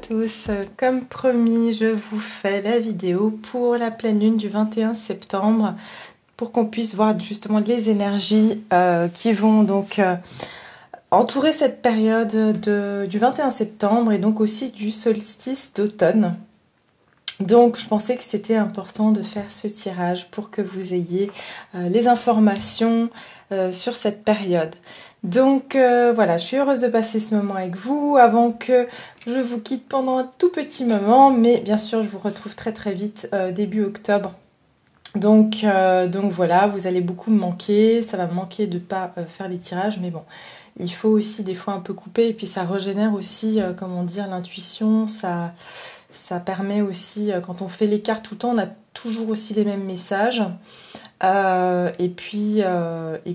tous, comme promis, je vous fais la vidéo pour la pleine lune du 21 septembre pour qu'on puisse voir justement les énergies qui vont donc entourer cette période du 21 septembre et donc aussi du solstice d'automne. Donc je pensais que c'était important de faire ce tirage pour que vous ayez les informations sur cette période. Donc voilà, je suis heureuse de passer ce moment avec vous avant que je vous quitte pendant un tout petit moment, mais bien sûr je vous retrouve très très vite début octobre. Donc voilà, vous allez beaucoup me manquer, ça va me manquer de ne pas faire les tirages, mais bon, il faut aussi des fois un peu couper et puis ça régénère aussi, comment dire, l'intuition, ça permet aussi, quand on fait les cartes tout le temps, on a toujours aussi les mêmes messages. Et puis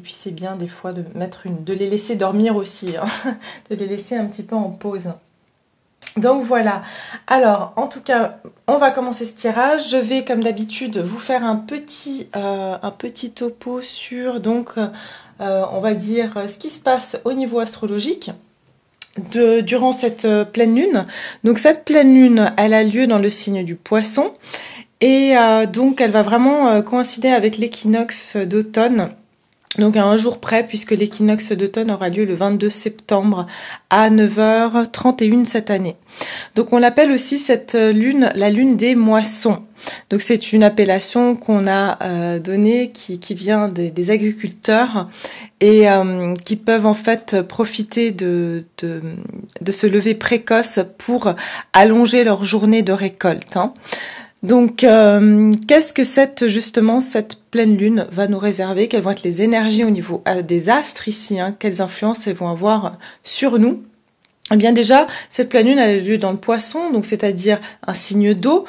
c'est bien des fois de les laisser dormir aussi, hein, de les laisser un petit peu en pause. Donc voilà, alors en tout cas on va commencer ce tirage. Je vais comme d'habitude vous faire un petit topo sur donc on va dire ce qui se passe au niveau astrologique durant cette pleine lune. Donc cette pleine lune elle a lieu dans le signe du Poisson. Et donc, elle va vraiment coïncider avec l'équinoxe d'automne, donc à un jour près, puisque l'équinoxe d'automne aura lieu le 22 septembre à 9h31 cette année. Donc, on l'appelle aussi cette lune la lune des moissons. Donc, c'est une appellation qu'on a donnée qui vient des agriculteurs et qui peuvent en fait profiter de ce lever précoce pour allonger leur journée de récolte, hein. Donc, qu'est-ce que cette pleine lune va nous réserver? Quelles vont être les énergies au niveau des astres ici, hein? Quelles influences elles vont avoir sur nous? Eh bien déjà, cette pleine lune elle a lieu dans le Poisson, donc c'est-à-dire un signe d'eau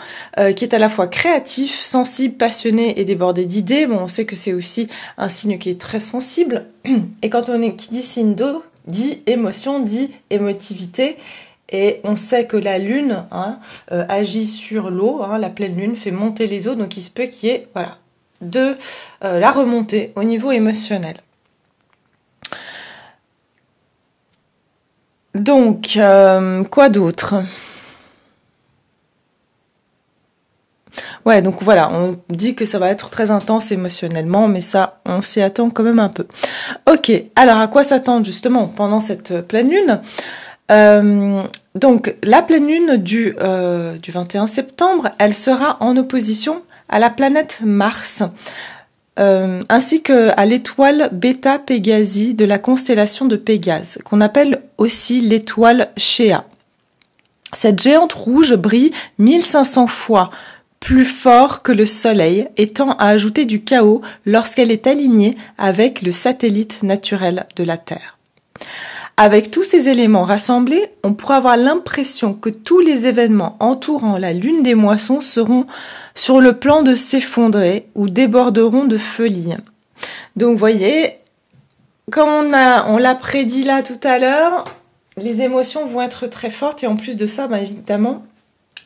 qui est à la fois créatif, sensible, passionné et débordé d'idées. Bon, on sait que c'est aussi un signe qui est très sensible. Et quand qui dit signe d'eau, dit émotion, dit émotivité. Et on sait que la lune agit sur l'eau, hein, la pleine lune fait monter les eaux, donc il se peut qu'il y ait de la remontée au niveau émotionnel. Donc, quoi d'autre? Ouais, donc voilà, on dit que ça va être très intense émotionnellement, mais ça, on s'y attend quand même un peu. Ok, alors à quoi s'attendre justement pendant cette pleine lune? Donc la pleine lune du 21 septembre, elle sera en opposition à la planète Mars, ainsi qu'à l'étoile Beta Pégasi de la constellation de Pégase, qu'on appelle aussi l'étoile Shéa. Cette géante rouge brille 1500 fois plus fort que le Soleil et tend à ajouter du chaos lorsqu'elle est alignée avec le satellite naturel de la Terre. Avec tous ces éléments rassemblés, on pourra avoir l'impression que tous les événements entourant la lune des moissons seront sur le plan de s'effondrer ou déborderont de folie. Donc vous voyez, comme on l'a prédit là tout à l'heure, les émotions vont être très fortes et en plus de ça, évidemment,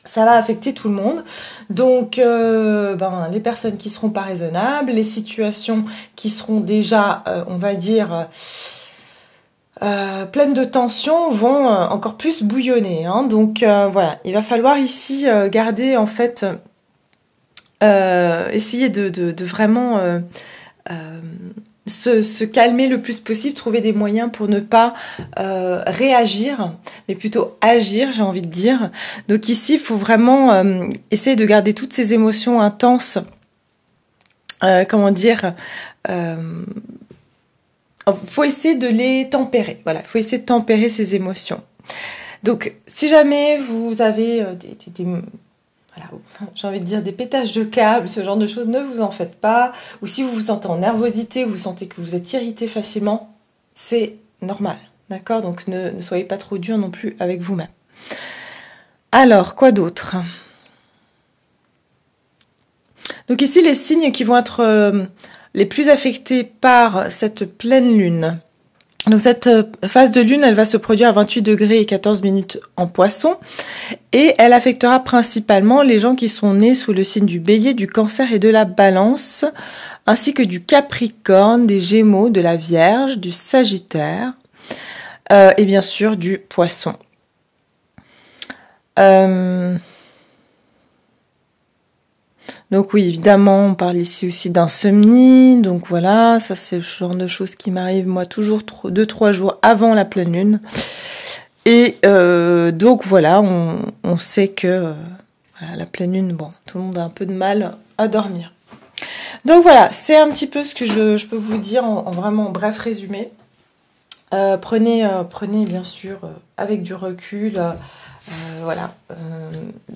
ça va affecter tout le monde. Donc les personnes qui seront pas raisonnables, les situations qui seront déjà, on va dire, pleines de tensions vont encore plus bouillonner, hein. Donc voilà, il va falloir ici garder en fait, essayer de vraiment se calmer le plus possible, trouver des moyens pour ne pas réagir, mais plutôt agir, j'ai envie de dire. Donc ici, il faut vraiment essayer de garder toutes ces émotions intenses, faut essayer de les tempérer. Voilà, faut essayer de tempérer ces émotions. Donc, si jamais vous avez j'ai envie de dire des pétages de câbles, ce genre de choses, ne vous en faites pas. Ou si vous vous sentez en nervosité, vous sentez que vous êtes irrité facilement, c'est normal, d'accord? Donc, ne soyez pas trop dur non plus avec vous-même. Alors, quoi d'autre? Donc ici, les signes qui vont être les plus affectés par cette pleine lune. Donc cette phase de lune, elle va se produire à 28 degrés et 14 minutes en Poisson et elle affectera principalement les gens qui sont nés sous le signe du Bélier, du Cancer et de la Balance, ainsi que du Capricorne, des Gémeaux, de la Vierge, du Sagittaire et bien sûr du Poisson. Donc oui, évidemment, on parle ici aussi d'insomnie. Donc voilà, ça c'est le genre de choses qui m'arrivent moi toujours 2-3 jours avant la pleine lune. Et donc voilà, on sait que voilà, la pleine lune, bon, tout le monde a un peu de mal à dormir. Donc voilà, c'est un petit peu ce que je peux vous dire en vraiment bref résumé. Prenez bien sûr avec du recul, voilà,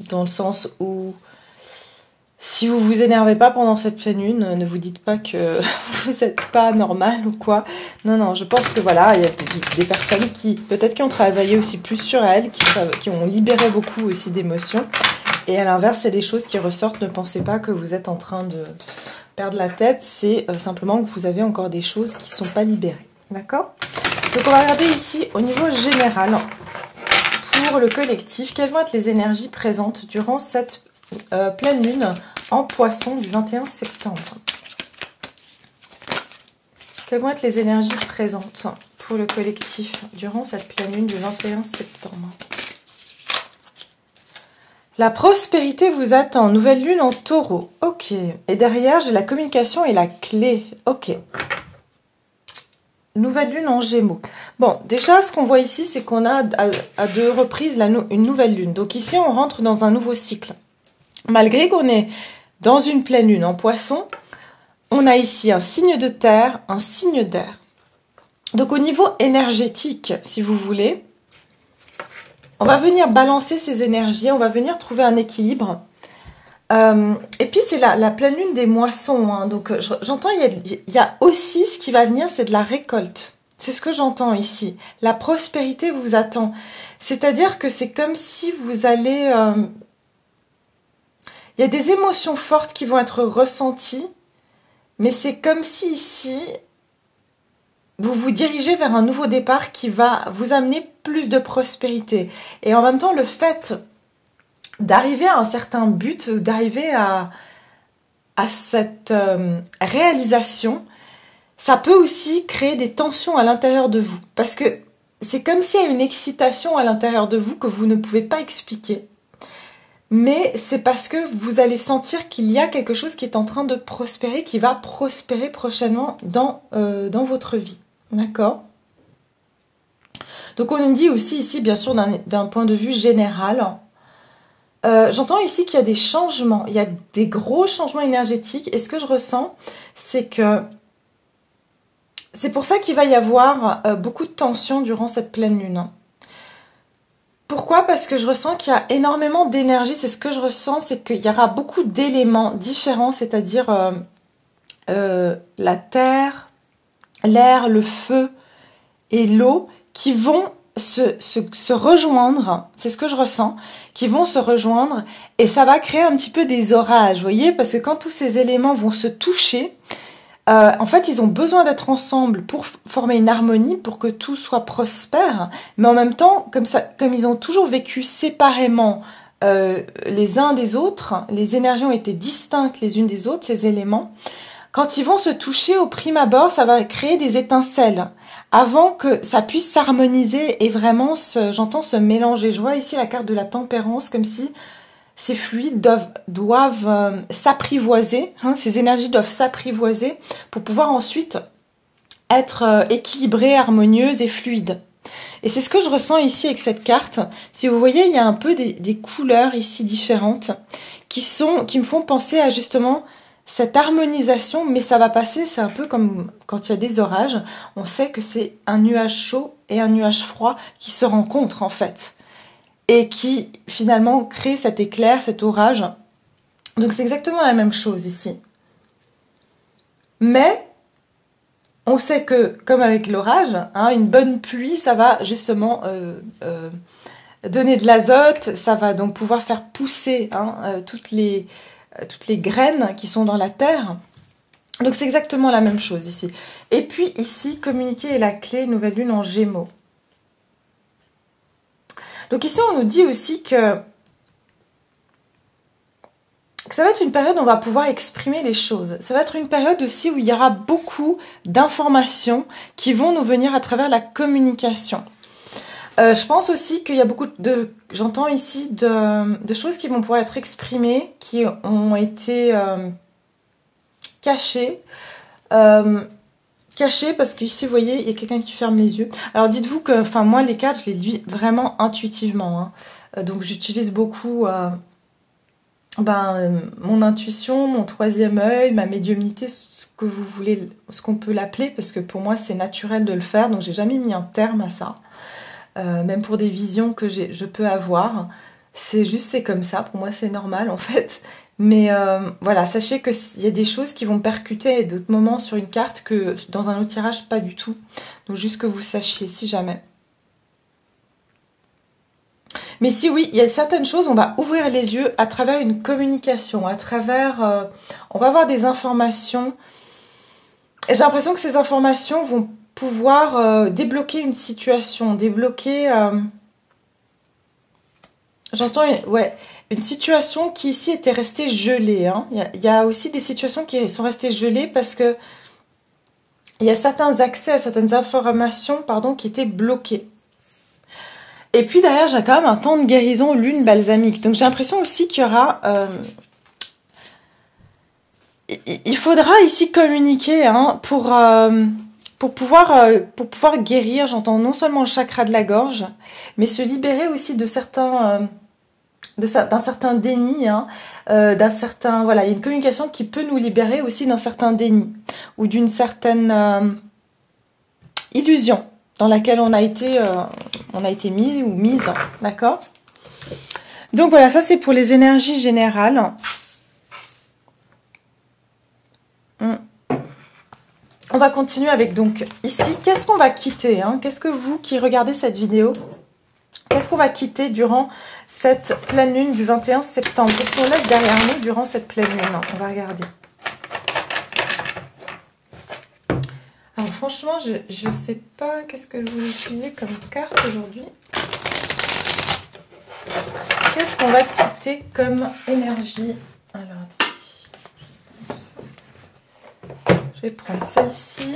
dans le sens où si vous vous énervez pas pendant cette pleine lune, ne vous dites pas que vous n'êtes pas normal ou quoi. Non, non, je pense que voilà, il y a des personnes qui, peut-être qui ont travaillé aussi plus sur elles, qui ont libéré beaucoup aussi d'émotions. Et à l'inverse, il y a des choses qui ressortent. Ne pensez pas que vous êtes en train de perdre la tête. C'est simplement que vous avez encore des choses qui ne sont pas libérées. D'accord? Donc on va regarder ici au niveau général, pour le collectif, quelles vont être les énergies présentes durant cette pleine lune en Poisson du 21 septembre. Quelles vont être les énergies présentes pour le collectif durant cette pleine lune du 21 septembre? La prospérité vous attend. Nouvelle lune en Taureau. Ok. Et derrière, j'ai la communication et la clé. Ok. Nouvelle lune en Gémeaux. Bon, déjà, ce qu'on voit ici, c'est qu'on a à 2 reprises une nouvelle lune. Donc ici, on rentre dans un nouveau cycle. Malgré qu'on est dans une pleine lune en Poisson, on a ici un signe de terre, un signe d'air. Donc au niveau énergétique, si vous voulez, on va venir balancer ces énergies, on va venir trouver un équilibre. Et puis c'est la pleine lune des moissons. Hein. Donc j'entends, il y a aussi ce qui va venir, c'est de la récolte. C'est ce que j'entends ici. La prospérité vous attend. C'est-à-dire que c'est comme si vous allez... il y a des émotions fortes qui vont être ressenties, mais c'est comme si ici, vous vous dirigez vers un nouveau départ qui va vous amener plus de prospérité. Et en même temps, le fait d'arriver à un certain but, d'arriver à cette réalisation, ça peut aussi créer des tensions à l'intérieur de vous. Parce que c'est comme s'il y a une excitation à l'intérieur de vous que vous ne pouvez pas expliquer. Mais c'est parce que vous allez sentir qu'il y a quelque chose qui est en train de prospérer, qui va prospérer prochainement dans votre vie. D'accord? Donc on dit aussi ici, bien sûr, d'un point de vue général, j'entends ici qu'il y a des changements, il y a des gros changements énergétiques. Et ce que je ressens, c'est que c'est pour ça qu'il va y avoir beaucoup de tensions durant cette pleine lune. Pourquoi? Parce que je ressens qu'il y a énormément d'énergie. C'est ce que je ressens, c'est qu'il y aura beaucoup d'éléments différents, c'est-à-dire la terre, l'air, le feu et l'eau qui vont se rejoindre. C'est ce que je ressens, qui vont se rejoindre et ça va créer un petit peu des orages, vous voyez? Parce que quand tous ces éléments vont se toucher, en fait, ils ont besoin d'être ensemble pour former une harmonie, pour que tout soit prospère. Mais en même temps, comme ils ont toujours vécu séparément les uns des autres, les énergies ont été distinctes les unes des autres, ces éléments. Quand ils vont se toucher au prime abord, ça va créer des étincelles avant que ça puisse s'harmoniser et vraiment, j'entends se mélanger. Je vois ici la carte de la tempérance, comme si ces fluides doivent s'apprivoiser, hein, ces énergies doivent s'apprivoiser pour pouvoir ensuite être équilibrées, harmonieuses et fluides. Et c'est ce que je ressens ici avec cette carte. Si vous voyez, il y a un peu des couleurs ici différentes qui me font penser à justement cette harmonisation, mais ça va passer, c'est un peu comme quand il y a des orages, on sait que c'est un nuage chaud et un nuage froid qui se rencontrent en fait. Et qui finalement crée cet éclair, cet orage. Donc c'est exactement la même chose ici. Mais on sait que, comme avec l'orage, hein, une bonne pluie, ça va justement donner de l'azote, ça va donc pouvoir faire pousser toutes les graines qui sont dans la terre. Donc c'est exactement la même chose ici. Et puis ici, communiquer est la clé, nouvelle lune en Gémeaux. Donc ici, on nous dit aussi que ça va être une période où on va pouvoir exprimer les choses. Ça va être une période aussi où il y aura beaucoup d'informations qui vont nous venir à travers la communication. Je pense aussi qu'il y a beaucoup de... J'entends ici de choses qui vont pouvoir être exprimées, qui ont été cachées. Cachées parce qu'ici, vous voyez, il y a quelqu'un qui ferme les yeux. Alors dites-vous que, enfin moi, les cartes, je les lis vraiment intuitivement. Hein. Donc j'utilise beaucoup mon intuition, mon troisième œil, ma médiumnité, ce que vous voulez, ce qu'on peut l'appeler, parce que pour moi, c'est naturel de le faire. Donc j'ai jamais mis un terme à ça. Même pour des visions que je peux avoir, c'est comme ça, pour moi c'est normal en fait, mais voilà, sachez qu'il y a des choses qui vont percuter à d'autres moments sur une carte que dans un autre tirage pas du tout, donc juste que vous sachiez si jamais. Mais si oui, il y a certaines choses, on va ouvrir les yeux à travers une communication, à travers, on va avoir des informations, et j'ai l'impression que ces informations vont pouvoir débloquer une situation, débloquer, j'entends, ouais, une situation qui ici était restée gelée. Hein. Il y a aussi des situations qui sont restées gelées parce que il y a certains accès à certaines informations, pardon, qui étaient bloqués. Et puis derrière, j'ai quand même un temps de guérison lune balsamique. Donc j'ai l'impression aussi qu'il y aura... il faudra ici communiquer hein, pour pouvoir guérir, j'entends non seulement le chakra de la gorge, mais se libérer aussi de certains, d'un certain déni, hein, d'un certain, voilà, il y a une communication qui peut nous libérer aussi d'un certain déni ou d'une certaine illusion dans laquelle on a été mis ou mise, d'accord? Donc voilà, ça c'est pour les énergies générales. On va continuer avec donc ici, qu'est-ce qu'on va quitter hein? Qu'est-ce que vous qui regardez cette vidéo, qu'est-ce qu'on va quitter durant cette pleine lune du 21 septembre? Qu'est-ce qu'on laisse derrière nous durant cette pleine lune? On va regarder. Alors franchement, je ne sais pas qu'est-ce que je vais utiliser comme carte aujourd'hui. Qu'est-ce qu'on va quitter comme énergie? Alors attendez. Je vais prendre celle-ci.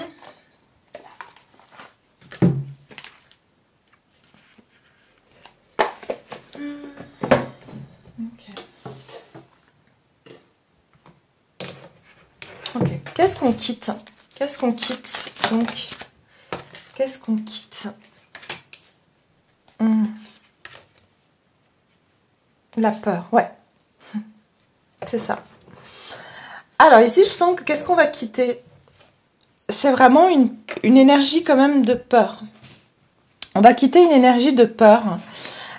Ok. Qu'est-ce qu'on quitte? Qu'est-ce qu'on quitte? Donc, qu'est-ce qu'on quitte? La peur, ouais. C'est ça. Alors ici, je sens que qu'est-ce qu'on va quitter? C'est vraiment une énergie quand même de peur. On va quitter une énergie de peur,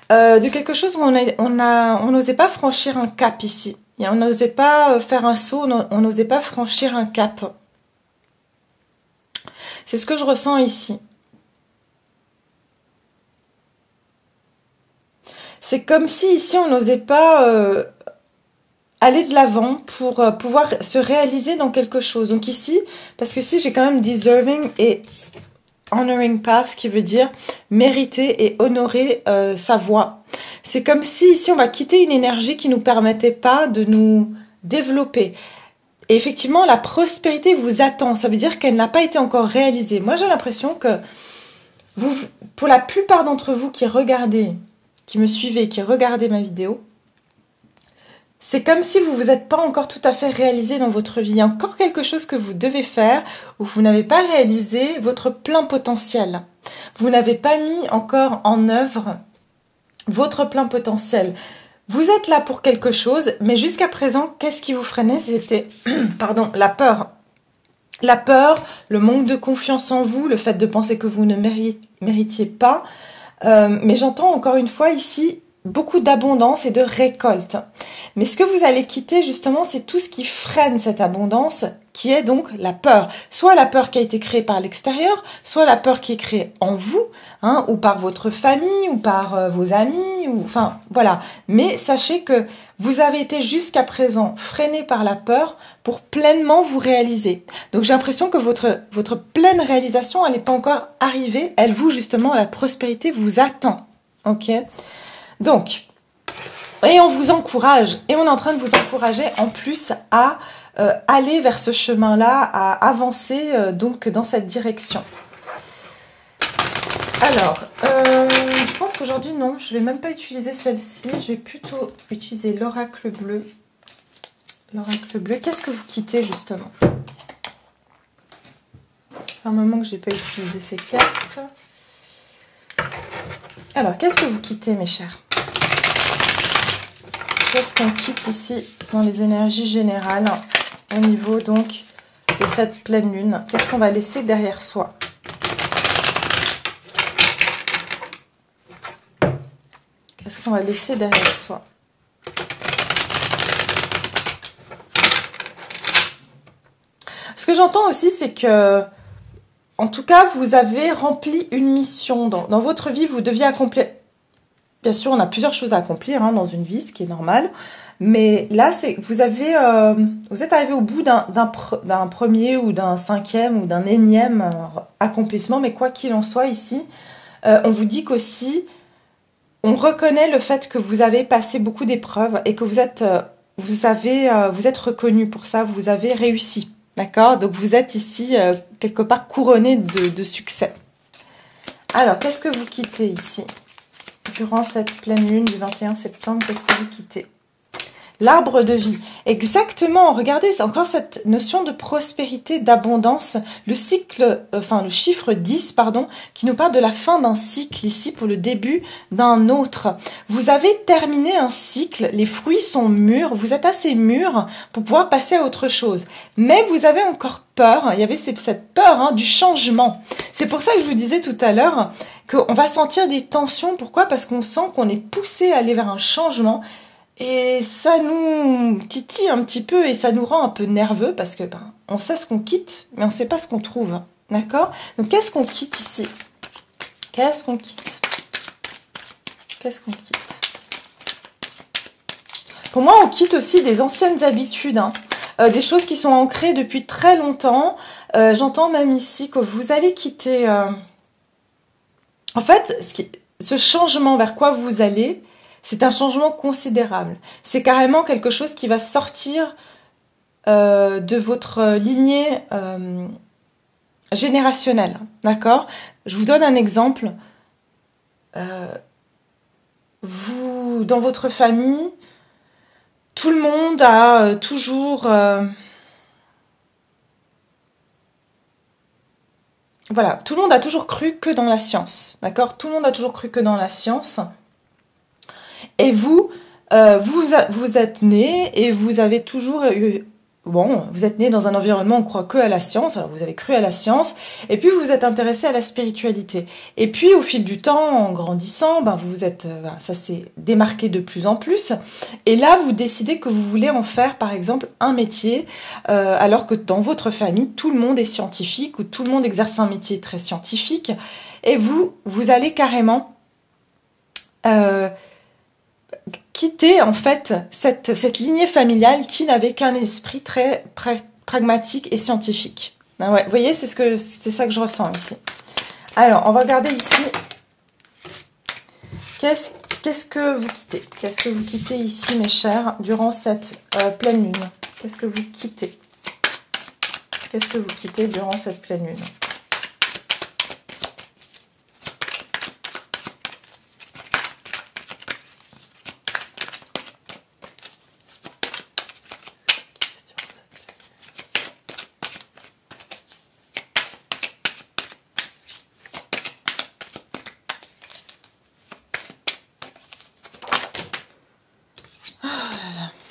de quelque chose où on n'osait pas franchir un cap ici. Et on n'osait pas faire un saut, on n'osait pas franchir un cap. C'est ce que je ressens ici. C'est comme si ici on n'osait pas aller de l'avant pour pouvoir se réaliser dans quelque chose. Donc ici, parce que ici j'ai quand même deserving et honoring path qui veut dire mériter et honorer sa voie. C'est comme si ici on va quitter une énergie qui ne nous permettait pas de nous développer. Et effectivement, la prospérité vous attend. Ça veut dire qu'elle n'a pas été encore réalisée. Moi, j'ai l'impression que vous, pour la plupart d'entre vous qui regardez, qui me suivez, qui regardez ma vidéo, c'est comme si vous vous êtes pas encore tout à fait réalisé dans votre vie. Il y a encore quelque chose que vous devez faire où vous n'avez pas réalisé votre plein potentiel. Vous n'avez pas mis encore en œuvre votre plein potentiel. Vous êtes là pour quelque chose, mais jusqu'à présent, qu'est-ce qui vous freinait? C'était, pardon, la peur. La peur, le manque de confiance en vous, le fait de penser que vous ne méritiez pas. Mais j'entends encore une fois ici beaucoup d'abondance et de récolte. Mais ce que vous allez quitter justement, c'est tout ce qui freine cette abondance, qui est donc la peur. Soit la peur qui a été créée par l'extérieur, soit la peur qui est créée en vous, hein, ou par votre famille, ou par vos amis, ou enfin voilà. Mais sachez que vous avez été jusqu'à présent freiné par la peur pour pleinement vous réaliser. Donc j'ai l'impression que votre pleine réalisation, elle n'est pas encore arrivée. Elle vous justement, la prospérité vous attend. Ok ? Donc, et on vous encourage, et on est en train de vous encourager en plus à aller vers ce chemin-là, à avancer donc dans cette direction. Alors, je pense qu'aujourd'hui, non, je ne vais même pas utiliser celle-ci. Je vais plutôt utiliser l'oracle bleu. L'oracle bleu, qu'est-ce que vous quittez justement? C'est un moment que je n'ai pas utilisé ces cartes. Alors, qu'est-ce que vous quittez, mes chers? Qu'est-ce qu'on quitte ici dans les énergies générales au niveau donc de cette pleine lune? Qu'est-ce qu'on va laisser derrière soi? Qu'est-ce qu'on va laisser derrière soi? Ce que j'entends aussi, c'est que, en tout cas, vous avez rempli une mission. Dans votre vie, vous deviez accomplir... Bien sûr, on a plusieurs choses à accomplir dans une vie, ce qui est normal. Mais là, vous êtes arrivé au bout d'un premier ou d'un cinquième ou d'un énième accomplissement. Mais quoi qu'il en soit, ici, on vous dit qu'aussi, on reconnaît le fait que vous avez passé beaucoup d'épreuves et que vous êtes reconnu pour ça, vous avez réussi. D'accord? Donc vous êtes ici quelque part couronné de succès. Alors, qu'est-ce que vous quittez ici? Durant cette pleine lune du 21 septembre, qu'est-ce que vous quittez? L'arbre de vie. Exactement, regardez, c'est encore cette notion de prospérité, d'abondance. Le chiffre 10, pardon, qui nous parle de la fin d'un cycle ici pour le début d'un autre. Vous avez terminé un cycle, les fruits sont mûrs, vous êtes assez mûrs pour pouvoir passer à autre chose. Mais vous avez encore peur, il y avait cette peur du changement. C'est pour ça que je vous disais tout à l'heure qu'on va sentir des tensions. Pourquoi? Parce qu'on sent qu'on est poussé à aller vers un changement. Et ça nous titille un petit peu et ça nous rend un peu nerveux parce que on sait ce qu'on quitte, mais on ne sait pas ce qu'on trouve. D'accord? Donc qu'est-ce qu'on quitte ici? Qu'est-ce qu'on quitte? Qu'est-ce qu'on quitte? Pour moi, on quitte aussi des anciennes habitudes, des choses qui sont ancrées depuis très longtemps. J'entends même ici que vous allez quitter... En fait, ce changement vers quoi vous allez... C'est un changement considérable. C'est carrément quelque chose qui va sortir de votre lignée générationnelle. D'accord? Je vous donne un exemple. Dans votre famille, tout le monde a toujours... voilà, tout le monde a toujours cru que dans la science. D'accord? Tout le monde a toujours cru que dans la science. Et vous êtes né et vous avez toujours eu... Bon, vous êtes né dans un environnement où on croit que à la science, alors vous avez cru à la science, et puis vous vous êtes intéressé à la spiritualité. Et puis au fil du temps, en grandissant, ça s'est démarqué de plus en plus. Et là, vous décidez que vous voulez en faire, par exemple, un métier, alors que dans votre famille, tout le monde est scientifique, ou tout le monde exerce un métier très scientifique, et vous allez carrément... quitter en fait cette lignée familiale qui n'avait qu'un esprit très pragmatique et scientifique. Ah ouais, vous voyez, c'est ça que je ressens ici. Alors, on va regarder ici. Qu'est-ce que vous quittez? Qu'est-ce que vous quittez ici, mes chers, durant cette pleine lune? Qu'est-ce que vous quittez? Qu'est-ce que vous quittez durant cette pleine lune?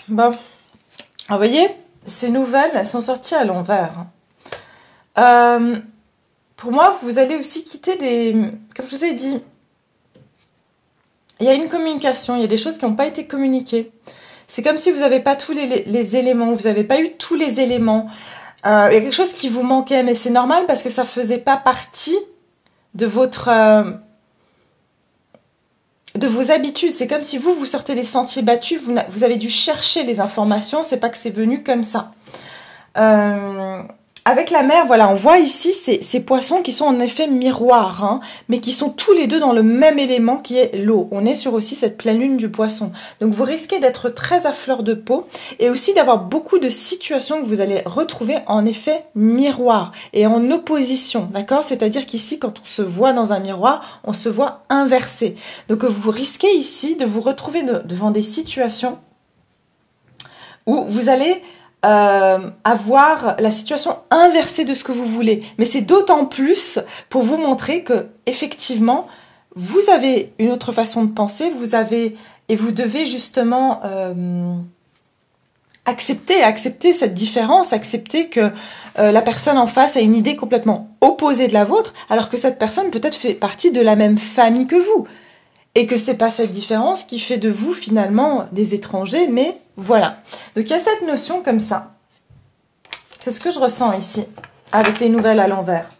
Bon, vous voyez, ces nouvelles, elles sont sorties à l'envers. Pour moi, vous allez aussi quitter comme je vous ai dit, il y a une communication, il y a des choses qui n'ont pas été communiquées. C'est comme si vous n'avez pas tous les éléments, vous n'avez pas eu tous les éléments. Il y a quelque chose qui vous manquait, mais c'est normal parce que ça ne faisait pas partie de de vos habitudes. C'est comme si vous sortez des sentiers battus, vous avez dû chercher les informations, c'est pas que c'est venu comme ça. avec la mer, voilà, on voit ici ces poissons qui sont en effet miroirs, hein, mais qui sont tous les deux dans le même élément qui est l'eau. On est sur aussi cette pleine lune du poisson. Donc vous risquez d'être très à fleur de peau et aussi d'avoir beaucoup de situations que vous allez retrouver en effet miroir et en opposition, d'accord? C'est-à-dire qu'ici, quand on se voit dans un miroir, on se voit inversé. Donc vous risquez ici de vous retrouver devant des situations où vous allez avoir la situation inversée de ce que vous voulez. Mais c'est d'autant plus pour vous montrer que, effectivement, vous avez une autre façon de penser, et vous devez justement accepter cette différence, accepter que la personne en face a une idée complètement opposée de la vôtre, alors que cette personne peut-être fait partie de la même famille que vous. Et que c'est pas cette différence qui fait de vous finalement des étrangers, mais voilà. Donc il y a cette notion comme ça. C'est ce que je ressens ici, avec les nouvelles à l'envers.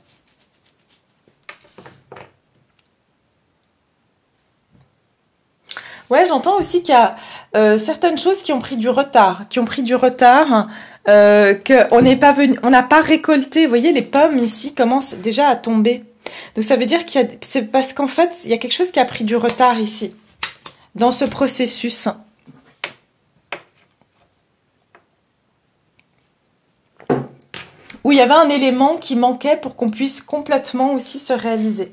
Ouais, j'entends aussi qu'il y a certaines choses qui ont pris du retard, qu'on n'est pas venu, on n'a pas récolté. Vous voyez, les pommes ici commencent déjà à tomber. Donc ça veut dire c'est parce qu'en fait, il y a quelque chose qui a pris du retard ici, dans ce processus. Où il y avait un élément qui manquait pour qu'on puisse complètement aussi se réaliser.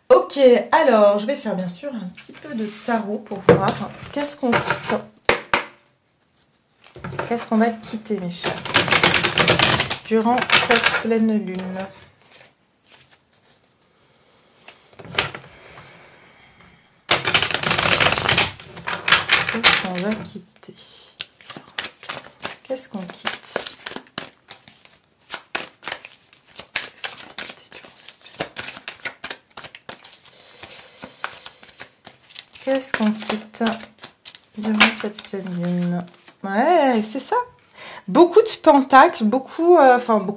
Ok, alors je vais faire bien sûr un petit peu de tarot pour voir qu'est-ce qu'on quitte. Qu'est-ce qu'on va quitter, mes chers, durant cette pleine lune. Qu'est-ce qu'on va quitter? Qu'est-ce qu'on quitte? Qu'est-ce qu'on va quitter durant cette lune? Qu'est-ce qu'on quitte durant cette pleine lune? Ouais, c'est ça. Beaucoup de pentacles, beaucoup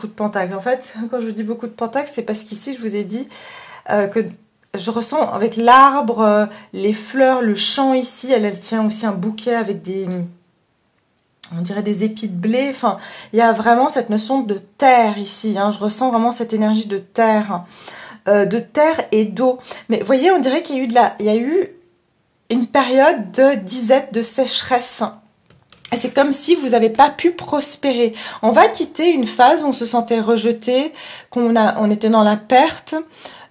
de pentacles. En fait, quand je vous dis beaucoup de pentacles, c'est parce qu'ici, je vous ai dit que je ressens avec l'arbre, les fleurs, le champ ici, elle tient aussi un bouquet avec on dirait des épis de blé. Enfin, il y a vraiment cette notion de terre ici. Hein. Je ressens vraiment cette énergie de terre et d'eau. Mais vous voyez, on dirait qu'il y a eu une période de disette, de sécheresse. Et c'est comme si vous n'avez pas pu prospérer. On va quitter une phase où on se sentait rejeté, on était dans la perte,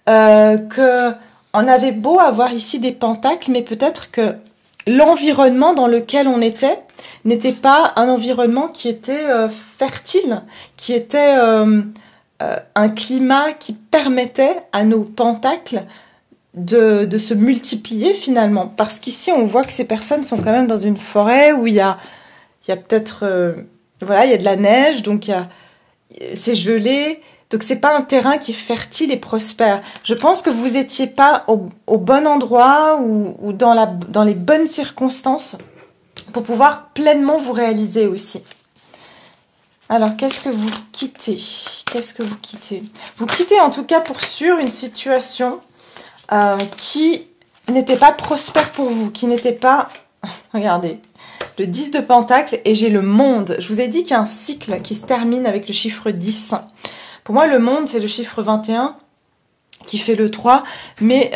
que on avait beau avoir ici des pentacles, mais peut-être que l'environnement dans lequel on était n'était pas un environnement qui était fertile, qui était un climat qui permettait à nos pentacles de se multiplier finalement. Parce qu'ici, on voit que ces personnes sont quand même dans une forêt où il y a peut-être... voilà, il y a de la neige, donc c'est gelé. Donc, c'est pas un terrain qui est fertile et prospère. Je pense que vous étiez pas au bon endroit ou dans les bonnes circonstances pour pouvoir pleinement vous réaliser aussi. Alors, qu'est-ce que vous quittez? Qu'est-ce que vous quittez? Vous quittez en tout cas pour sûr une situation qui n'était pas prospère pour vous, qui n'était pas... Regardez, le 10 de Pentacle et j'ai le monde. Je vous ai dit qu'il y a un cycle qui se termine avec le chiffre 10. Pour moi, le monde, c'est le chiffre 21 qui fait le 3. Mais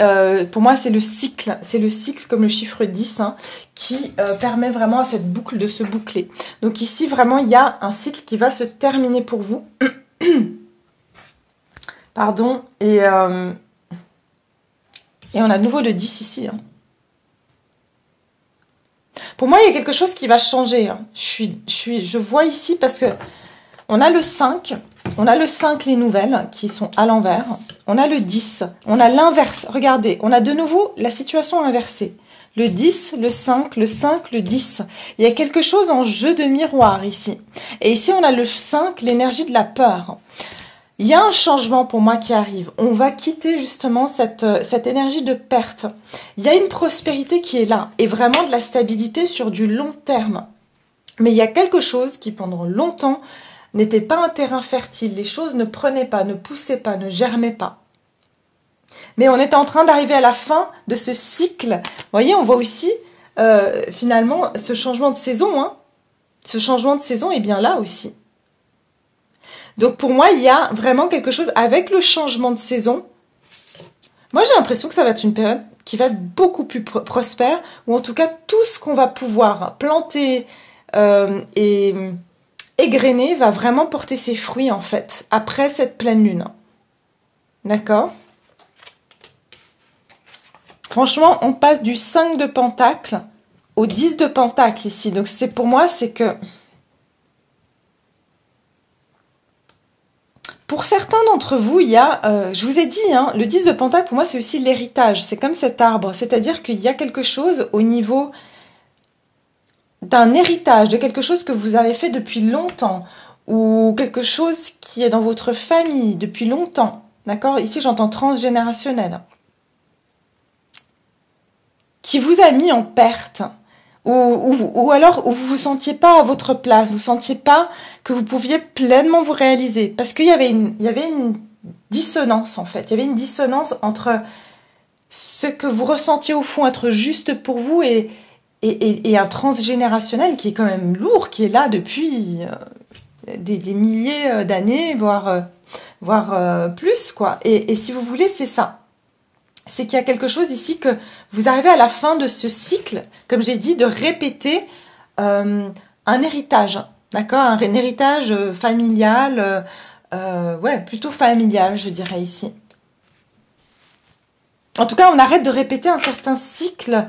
pour moi, c'est le cycle. C'est le cycle comme le chiffre 10 qui permet vraiment à cette boucle de se boucler. Donc ici, vraiment, il y a un cycle qui va se terminer pour vous. Pardon. Et on a de nouveau le 10 ici. Pour moi, il y a quelque chose qui va changer. Je vois ici parce que on a le 5, les nouvelles qui sont à l'envers. On a le 10, on a l'inverse. Regardez, on a de nouveau la situation inversée. Le 10, le 5, le 5, le 10. Il y a quelque chose en jeu de miroir ici. Et ici, on a le 5, l'énergie de la peur. Il y a un changement pour moi qui arrive. On va quitter justement cette énergie de perte. Il y a une prospérité qui est là et vraiment de la stabilité sur du long terme. Mais il y a quelque chose qui pendant longtemps n'était pas un terrain fertile. Les choses ne prenaient pas, ne poussaient pas, ne germaient pas. Mais on est en train d'arriver à la fin de ce cycle. Vous voyez, on voit aussi finalement ce changement de saison. Ce changement de saison est bien là aussi. Donc pour moi, il y a vraiment quelque chose avec le changement de saison. Moi, j'ai l'impression que ça va être une période qui va être beaucoup plus prospère, ou en tout cas, tout ce qu'on va pouvoir planter et égrener va vraiment porter ses fruits, en fait, après cette pleine lune. D'accord? Franchement, on passe du 5 de Pentacle au 10 de Pentacle ici. Donc, pour moi, c'est que pour certains d'entre vous, il y a, je vous ai dit, hein, le 10 de Pentacle, pour moi, c'est aussi l'héritage. C'est comme cet arbre. C'est-à-dire qu'il y a quelque chose au niveau d'un héritage, de quelque chose que vous avez fait depuis longtemps, ou quelque chose qui est dans votre famille depuis longtemps. D'accord? Ici, j'entends transgénérationnel. Qui vous a mis en perte. Ou alors où vous vous sentiez pas à votre place, vous sentiez pas que vous pouviez pleinement vous réaliser, parce qu'il y avait une dissonance en fait, il y avait une dissonance entre ce que vous ressentiez au fond être juste pour vous et un transgénérationnel qui est quand même lourd, qui est là depuis des milliers d'années, voire plus quoi. Et si vous voulez, c'est ça. C'est qu'il y a quelque chose ici que vous arrivez à la fin de ce cycle, comme j'ai dit, de répéter un héritage, d'accord? Un héritage familial, ouais, plutôt familial, je dirais ici. En tout cas, on arrête de répéter un certain cycle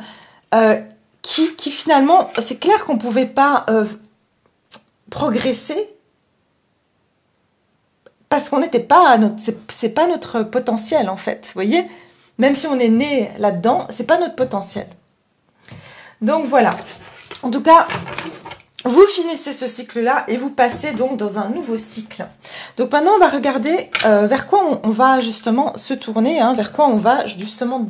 qui finalement, c'est clair qu'on ne pouvait pas progresser parce qu'on n'était pas à notre, c'est pas notre potentiel en fait, vous voyez? Même si on est né là-dedans, c'est pas notre potentiel. Donc voilà. En tout cas, vous finissez ce cycle-là et vous passez donc dans un nouveau cycle. Donc maintenant, on va regarder vers quoi on va justement se tourner, hein, vers quoi on va justement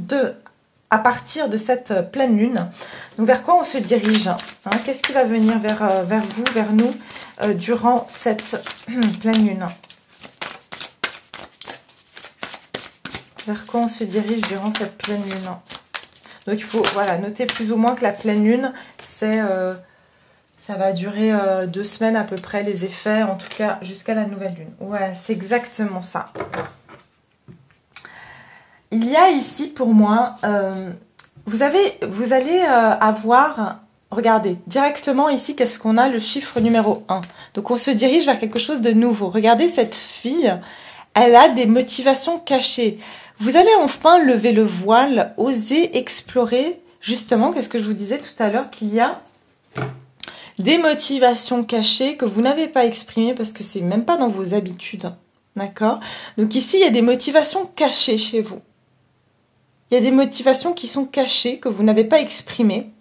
à partir de cette pleine lune. Donc vers quoi on se dirige, hein, qu'est-ce qui va venir vers vous, vers nous, durant cette pleine lune? Vers quoi on se dirige durant cette pleine lune? Donc il faut voilà, noter plus ou moins que la pleine lune, ça va durer 2 semaines à peu près, les effets, en tout cas jusqu'à la nouvelle lune. Ouais, c'est exactement ça. Il y a ici pour moi, vous allez avoir, regardez, directement ici, qu'est-ce qu'on a? Le chiffre numéro 1. Donc on se dirige vers quelque chose de nouveau. Regardez cette fille, elle a des motivations cachées. Vous allez enfin lever le voile, oser explorer, justement, qu'est-ce que je vous disais tout à l'heure, qu'il y a des motivations cachées que vous n'avez pas exprimées parce que c'est même pas dans vos habitudes, d'accord? Donc ici, il y a des motivations cachées chez vous. Il y a des motivations qui sont cachées, que vous n'avez pas exprimées.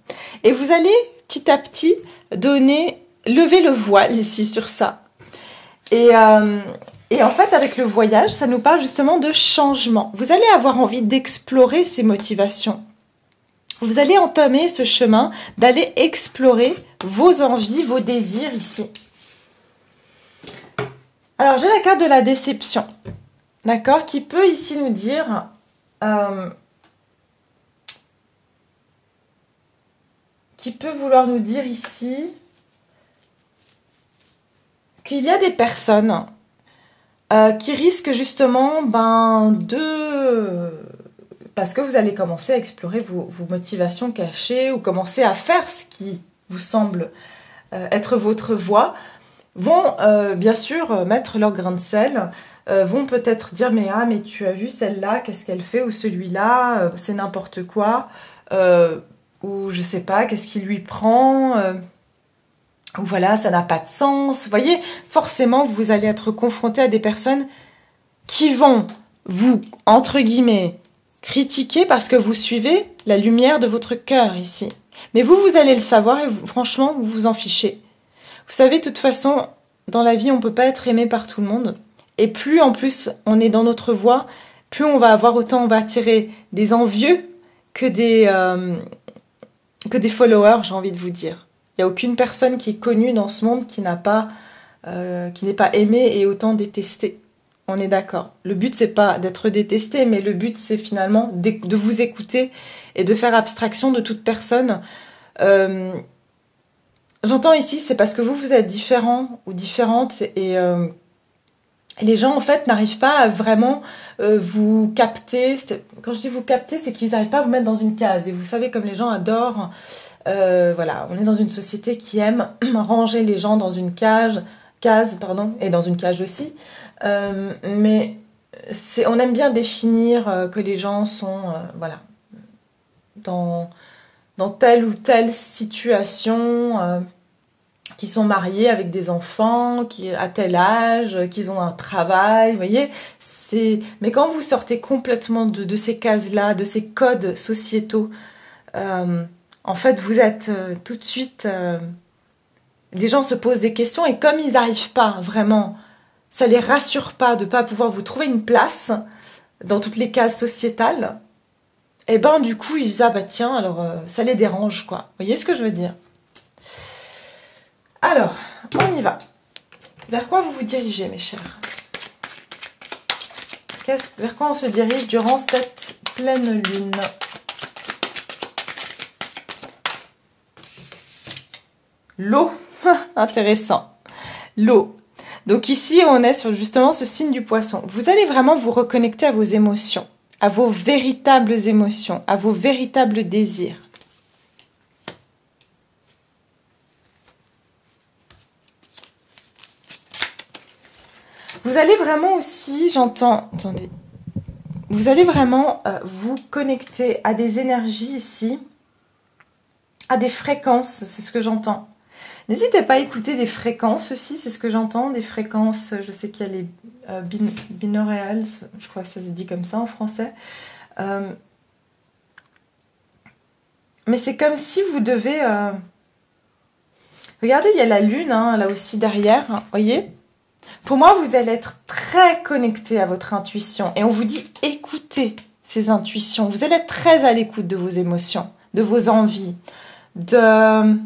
Et vous allez, petit à petit, lever le voile ici sur ça. Et en fait, avec le voyage, ça nous parle justement de changement. Vous allez avoir envie d'explorer ces motivations. Vous allez entamer ce chemin d'aller explorer vos envies, vos désirs ici. Alors, j'ai la carte de la déception, d'accord, qui peut ici nous dire... qui peut vouloir nous dire ici qu'il y a des personnes... qui risque justement parce que vous allez commencer à explorer vos motivations cachées ou commencer à faire ce qui vous semble être votre voie, vont bien sûr mettre leur grain de sel, vont peut-être dire mais tu as vu celle-là, qu'est-ce qu'elle fait, ou celui-là, c'est n'importe quoi, ou je sais pas, qu'est-ce qui lui prend, ou voilà, ça n'a pas de sens. Vous voyez, forcément, vous allez être confronté à des personnes qui vont vous, entre guillemets, critiquer parce que vous suivez la lumière de votre cœur ici. Mais vous allez le savoir et franchement, vous vous en fichez. Vous savez, de toute façon, dans la vie, on ne peut pas être aimé par tout le monde. Et plus, en plus, on est dans notre voie, plus on va avoir, autant on va attirer des envieux que des followers, j'ai envie de vous dire. Il n'y a aucune personne qui est connue dans ce monde qui n'est pas aimée et autant détestée. On est d'accord. Le but, c'est pas d'être détesté, mais le but, c'est finalement de vous écouter et de faire abstraction de toute personne. J'entends ici, c'est parce que vous êtes différent ou différente et Les gens, en fait, n'arrivent pas à vraiment vous capter. Quand je dis vous capter, c'est qu'ils n'arrivent pas à vous mettre dans une case. Et vous savez, comme les gens adorent, voilà, on est dans une société qui aime ranger les gens dans une case, pardon, et dans une cage aussi. Mais on aime bien définir que les gens sont, voilà, dans telle ou telle situation, qui sont mariés avec des enfants, qui à tel âge, qu'ils ont un travail, vous voyez. Mais quand vous sortez complètement de ces cases-là, de ces codes sociétaux, en fait, vous êtes tout de suite... les gens se posent des questions et comme ils n'arrivent pas vraiment, ça les rassure pas de pas pouvoir vous trouver une place dans toutes les cases sociétales. Et ben du coup, ils disent ah bah tiens, alors ça les dérange quoi. Vous voyez ce que je veux dire? Alors, on y va. Vers quoi vous vous dirigez, mes chers? Vers quoi on se dirige durant cette pleine lune? L'eau. Intéressant. L'eau. Donc ici, on est sur justement ce signe du poisson. Vous allez vraiment vous reconnecter à vos émotions, à vos véritables émotions, à vos véritables désirs. Vous allez vraiment aussi, j'entends, attendez, vous allez vraiment vous connecter à des énergies ici, à des fréquences, c'est ce que j'entends. N'hésitez pas à écouter des fréquences aussi, c'est ce que j'entends, des fréquences, je sais qu'il y a les binaurales, je crois que ça se dit comme ça en français. Mais c'est comme si vous devez... Regardez, il y a la lune, hein, là aussi derrière, hein, voyez? Pour moi, vous allez être très connecté à votre intuition. Et on vous dit, écoutez ces intuitions. Vous allez être très à l'écoute de vos émotions, de vos envies, de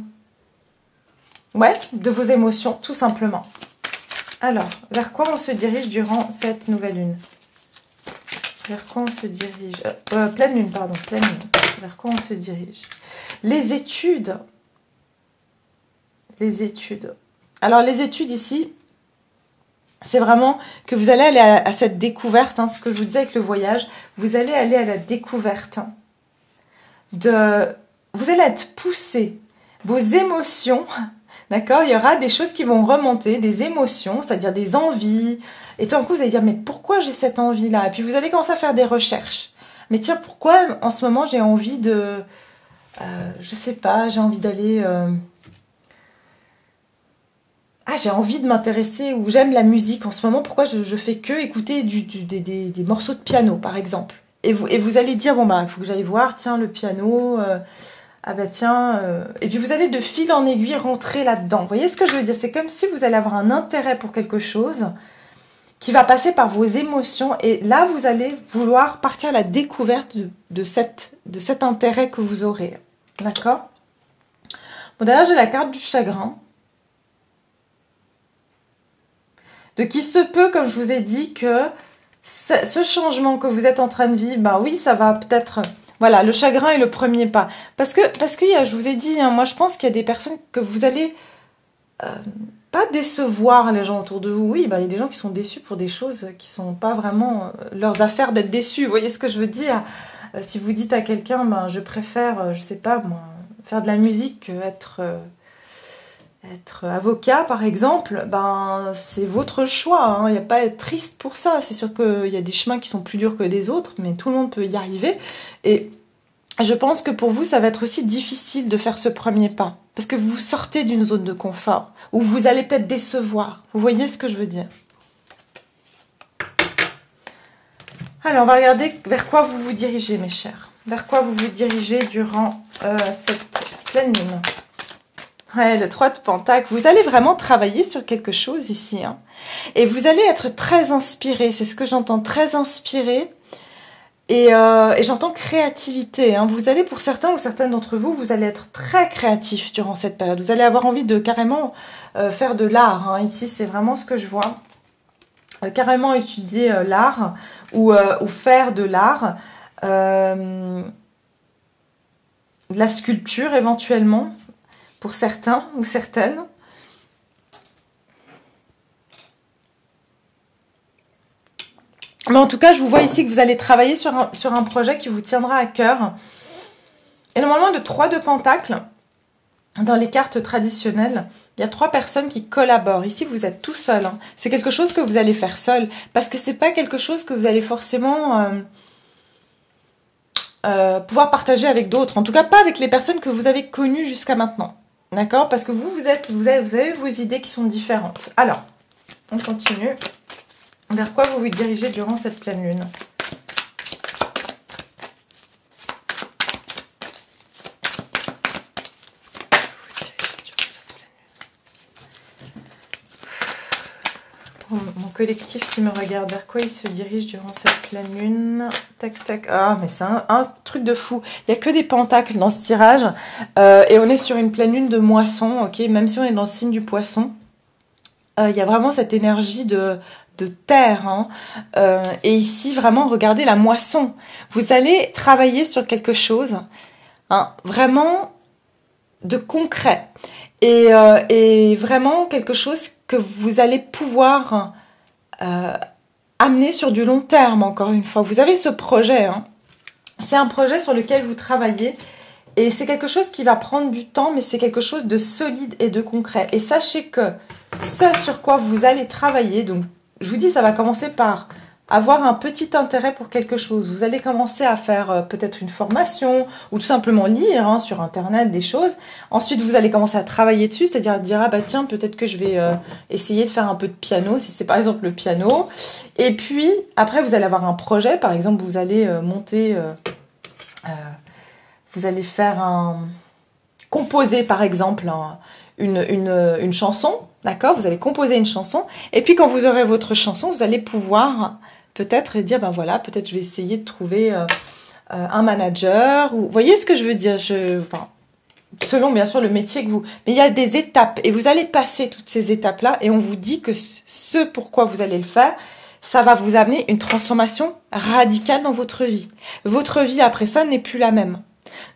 vos émotions, tout simplement. Alors, vers quoi on se dirige durant cette nouvelle lune? Vers quoi on se dirige? Pleine lune, pardon, pleine lune. Vers quoi on se dirige? Les études. Les études. Alors, les études ici... c'est vraiment que vous allez aller à cette découverte, hein, ce que je vous disais avec le voyage, vous allez aller à la découverte vous allez être poussé, vos émotions, d'accord, il y aura des choses qui vont remonter, des émotions, c'est-à-dire des envies, et tout d'un coup vous allez dire mais pourquoi j'ai cette envie-là? Et puis vous allez commencer à faire des recherches, mais tiens, pourquoi en ce moment j'ai envie de, je sais pas, j'ai envie d'aller... j'ai envie de m'intéresser ou j'aime la musique en ce moment, pourquoi je fais que écouter des morceaux de piano, par exemple. Et vous allez dire, bon, bah, il faut que j'aille voir, tiens, le piano, ah bah tiens... Et puis vous allez de fil en aiguille rentrer là-dedans. Vous voyez ce que je veux dire? C'est comme si vous allez avoir un intérêt pour quelque chose qui va passer par vos émotions. Et là, vous allez vouloir partir à la découverte de cet intérêt que vous aurez. D'accord? Bon, d'ailleurs, j'ai la carte du chagrin. De qui se peut, comme je vous ai dit, que ce changement que vous êtes en train de vivre, ben oui, ça va peut-être... Voilà, le chagrin est le premier pas. Parce que je vous ai dit, hein, moi je pense qu'il y a des personnes que vous allez pas décevoir les gens autour de vous. Oui, ben, il y a des gens qui sont déçus pour des choses qui sont pas vraiment leurs affaires d'être déçus. Vous voyez ce que je veux dire? Si vous dites à quelqu'un, ben, je préfère, je sais pas moi, faire de la musique que être avocat, par exemple, ben, c'est votre choix. Hein. Il n'y a pas à être triste pour ça. C'est sûr qu'il y a des chemins qui sont plus durs que des autres, mais tout le monde peut y arriver. Et je pense que pour vous, ça va être aussi difficile de faire ce premier pas. Parce que vous sortez d'une zone de confort, où vous allez peut-être décevoir. Vous voyez ce que je veux dire? Alors, on va regarder vers quoi vous vous dirigez, mes chers. Vers quoi vous vous dirigez durant cette pleine lune. Ouais, le 3 de Pentacle. Vous allez vraiment travailler sur quelque chose ici. Hein. Et vous allez être très inspiré. C'est ce que j'entends, très inspiré. Et j'entends créativité. Hein. Vous allez, pour certains ou certaines d'entre vous, vous allez être très créatif durant cette période. Vous allez avoir envie de carrément faire de l'art. Hein. Ici, c'est vraiment ce que je vois. Carrément étudier l'art ou faire de l'art. De la sculpture éventuellement. Pour certains ou certaines. Mais en tout cas, je vous vois ici que vous allez travailler sur un projet qui vous tiendra à cœur. Et normalement, de 3 de Pentacle, dans les cartes traditionnelles, il y a 3 personnes qui collaborent. Ici, vous êtes tout seul. Hein. C'est quelque chose que vous allez faire seul. Parce que c'est pas quelque chose que vous allez forcément pouvoir partager avec d'autres. En tout cas, pas avec les personnes que vous avez connues jusqu'à maintenant. D'accord? Parce que vous avez vos idées qui sont différentes. Alors, on continue. Vers quoi vous vous dirigez durant cette pleine lune? Pour mon collectif qui me regarde, vers quoi il se dirige durant cette pleine lune? Tac, tac. Ah, mais c'est un truc de fou. Il n'y a que des pentacles dans ce tirage. Et on est sur une pleine lune de moisson, ok? Même si on est dans le signe du poisson. Il y a vraiment cette énergie de terre. Hein. Et ici, vraiment, regardez la moisson. Vous allez travailler sur quelque chose, hein, vraiment de concret. Et vraiment quelque chose que vous allez pouvoir amener sur du long terme, encore une fois. Vous avez ce projet. Hein. C'est un projet sur lequel vous travaillez. Et c'est quelque chose qui va prendre du temps, mais c'est quelque chose de solide et de concret. Et sachez que ce sur quoi vous allez travailler, donc je vous dis, ça va commencer par avoir un petit intérêt pour quelque chose. Vous allez commencer à faire peut-être une formation ou tout simplement lire hein, sur Internet des choses. Ensuite, vous allez commencer à travailler dessus, c'est-à-dire dire, ah bah tiens, peut-être que je vais essayer de faire un peu de piano, si c'est par exemple le piano. Et puis, après, vous allez avoir un projet. Par exemple, vous allez monter... vous allez faire composer par exemple une chanson, d'accord? Vous allez composer une chanson, et puis quand vous aurez votre chanson, vous allez pouvoir peut-être dire, ben voilà, peut-être je vais essayer de trouver un manager, ou vous voyez ce que je veux dire? Enfin, selon bien sûr le métier que vous... Mais il y a des étapes, et vous allez passer toutes ces étapes-là, et on vous dit que ce pourquoi vous allez le faire, ça va vous amener une transformation radicale dans votre vie. Votre vie après ça n'est plus la même.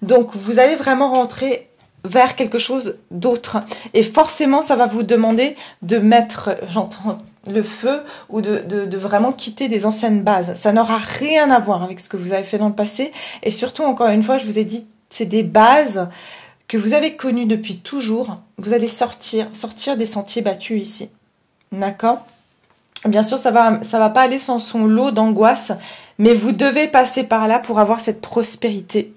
Donc, vous allez vraiment rentrer vers quelque chose d'autre. Et forcément, ça va vous demander de mettre, j'entends, le feu ou de vraiment quitter des anciennes bases. Ça n'aura rien à voir avec ce que vous avez fait dans le passé. Et surtout, encore une fois, je vous ai dit, c'est des bases que vous avez connues depuis toujours. Vous allez sortir des sentiers battus ici. D'accord ? Bien sûr, ça va pas aller sans son lot d'angoisse, mais vous devez passer par là pour avoir cette prospérité.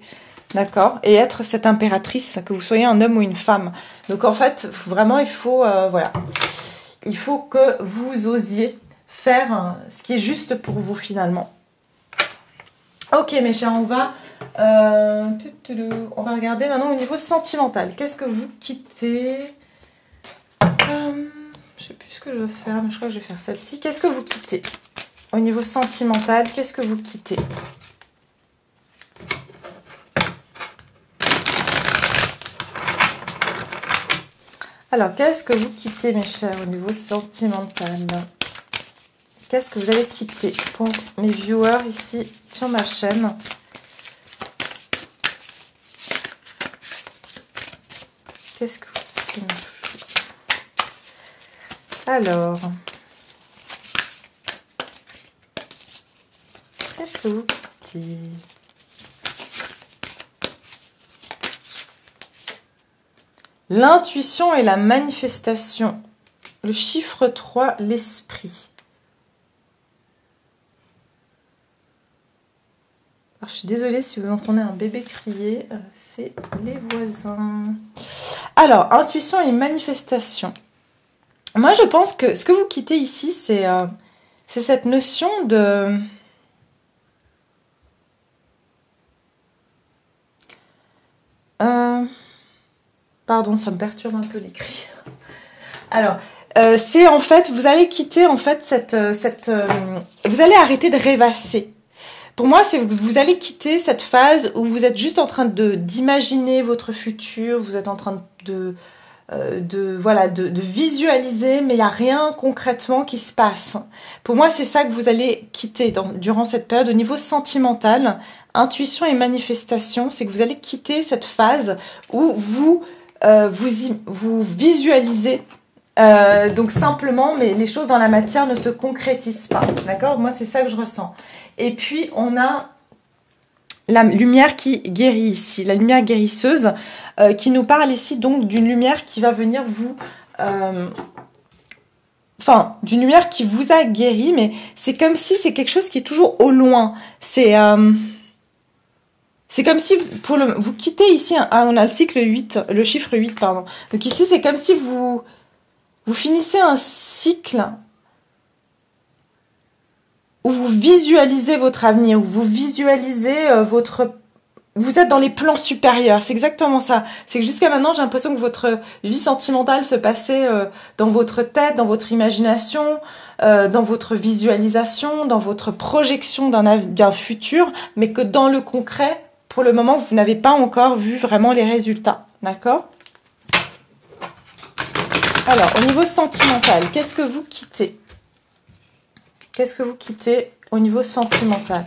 D'accord? Et être cette impératrice, que vous soyez un homme ou une femme. Donc en fait, vraiment, il faut, voilà. Il faut que vous osiez faire ce qui est juste pour vous finalement. Ok mes chers, on va regarder maintenant au niveau sentimental. Qu'est-ce que vous quittez? Je sais plus ce que je veux faire, mais je crois que je vais faire celle-ci. Qu'est-ce que vous quittez? Au niveau sentimental, qu'est-ce que vous quittez? Alors, qu'est-ce que vous quittez, mes chers, au niveau sentimental? Qu'est-ce que vous allez quitter pour mes viewers ici sur ma chaîne? Qu'est-ce que vous quittez, mes chouchous? Alors, qu'est-ce que vous quittez? L'intuition et la manifestation. Le chiffre 3, l'esprit. Alors, je suis désolée si vous entendez un bébé crier. C'est les voisins. Alors, intuition et manifestation. Moi, je pense que ce que vous quittez ici, c'est cette notion de... Pardon, ça me perturbe un peu l'écrit. Alors, c'est en fait, vous allez quitter en fait vous allez arrêter de rêvasser. Pour moi, c'est vous allez quitter cette phase où vous êtes juste en train d'imaginer votre futur, vous êtes en train de visualiser, mais il n'y a rien concrètement qui se passe. Pour moi, c'est ça que vous allez quitter durant cette période au niveau sentimental. Intuition et manifestation, c'est que vous allez quitter cette phase où vous visualisez Donc simplement, mais les choses dans la matière ne se concrétisent pas. D'accord? Moi, c'est ça que je ressens. Et puis, on a la lumière qui guérit ici, la lumière guérisseuse, qui nous parle ici donc d'une lumière qui va venir vous... Enfin, d'une lumière qui vous a guéri, mais c'est comme si c'est quelque chose qui est toujours au loin. C'est comme si, vous quittez ici, on a le cycle 8, le chiffre 8, pardon. Donc ici, c'est comme si vous finissez un cycle où vous visualisez votre avenir, où vous visualisez vous êtes dans les plans supérieurs. C'est exactement ça. C'est que jusqu'à maintenant, j'ai l'impression que votre vie sentimentale se passait dans votre tête, dans votre imagination, dans votre visualisation, dans votre projection d'un futur, mais que dans le concret, pour le moment, vous n'avez pas encore vu vraiment les résultats. D'accord? Alors, au niveau sentimental, qu'est-ce que vous quittez? Qu'est-ce que vous quittez au niveau sentimental?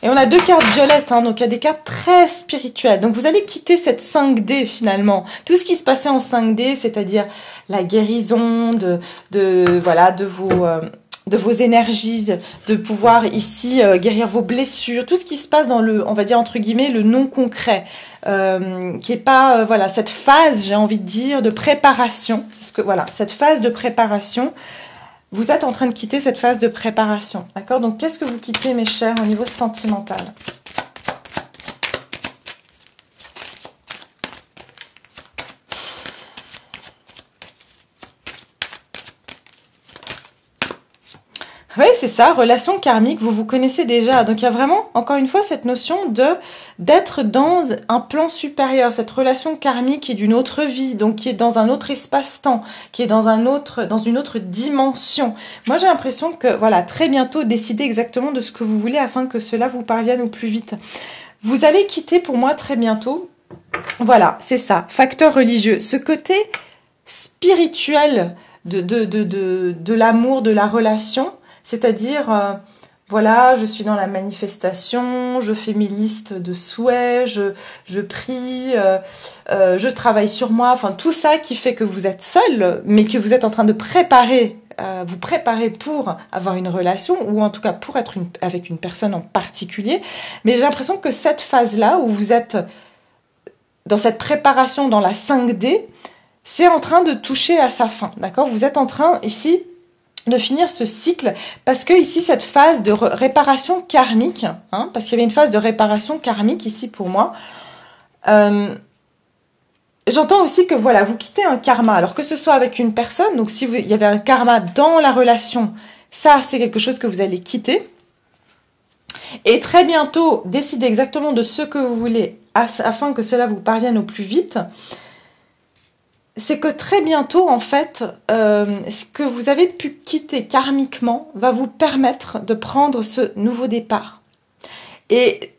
Et on a 2 cartes violettes, hein, donc il y a des cartes très spirituelles. Donc vous allez quitter cette 5D finalement. Tout ce qui se passait en 5D, c'est-à-dire la guérison voilà, de vos énergies, de pouvoir ici guérir vos blessures, tout ce qui se passe dans le, on va dire entre guillemets, le non concret, qui est pas, voilà, cette phase, j'ai envie de dire, de préparation. Parce que voilà, cette phase de préparation. Vous êtes en train de quitter cette phase de préparation, d'accord? Donc, qu'est-ce que vous quittez, mes chers, au niveau sentimental? Oui, c'est ça, relation karmique, vous vous connaissez déjà. Donc, il y a vraiment, encore une fois, cette notion d'être dans un plan supérieur, cette relation karmique qui est d'une autre vie, donc qui est dans un autre espace-temps, qui est dans une autre dimension. Moi, j'ai l'impression que, voilà, très bientôt, décidez exactement de ce que vous voulez afin que cela vous parvienne au plus vite. Vous allez quitter, pour moi, très bientôt, voilà, c'est ça, facteur religieux. Ce côté spirituel de l'amour, de la relation, c'est-à-dire, voilà, je suis dans la manifestation, je fais mes listes de souhaits, je prie, je travaille sur moi, enfin tout ça qui fait que vous êtes seul, mais que vous êtes en train de vous préparer pour avoir une relation, ou en tout cas pour être avec une personne en particulier. Mais j'ai l'impression que cette phase-là, où vous êtes dans cette préparation, dans la 5D, c'est en train de toucher à sa fin, d'accord? Vous êtes en train, ici, de finir ce cycle, parce que ici cette phase de réparation karmique, hein, parce qu'il y avait une phase de réparation karmique ici pour moi, j'entends aussi que voilà, vous quittez un karma, alors que ce soit avec une personne, donc si il y avait un karma dans la relation, ça c'est quelque chose que vous allez quitter, et très bientôt décidez exactement de ce que vous voulez afin que cela vous parvienne au plus vite. C'est que très bientôt, en fait, ce que vous avez pu quitter karmiquement va vous permettre de prendre ce nouveau départ. Et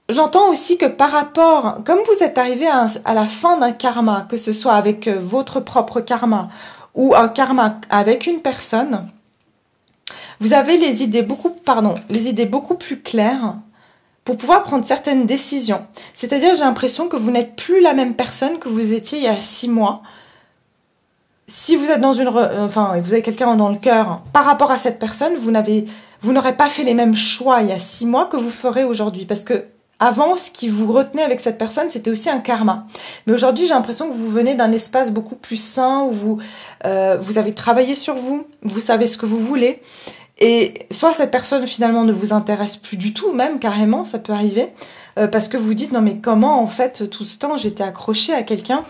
j'entends aussi que par rapport, comme vous êtes arrivé à la fin d'un karma, que ce soit avec votre propre karma ou un karma avec une personne, vous avez les idées beaucoup plus claires pour pouvoir prendre certaines décisions. C'est-à-dire, j'ai l'impression que vous n'êtes plus la même personne que vous étiez il y a 6 mois. Si vous êtes dans vous avez quelqu'un dans le cœur, par rapport à cette personne, vous n'aurez pas fait les mêmes choix il y a 6 mois que vous ferez aujourd'hui. Parce que avant, ce qui vous retenait avec cette personne, c'était aussi un karma. Mais aujourd'hui, j'ai l'impression que vous venez d'un espace beaucoup plus sain, où vous avez travaillé sur vous, vous savez ce que vous voulez. Et soit cette personne finalement ne vous intéresse plus du tout, même carrément, ça peut arriver, parce que vous dites non mais comment en fait tout ce temps j'étais accrochée à quelqu'un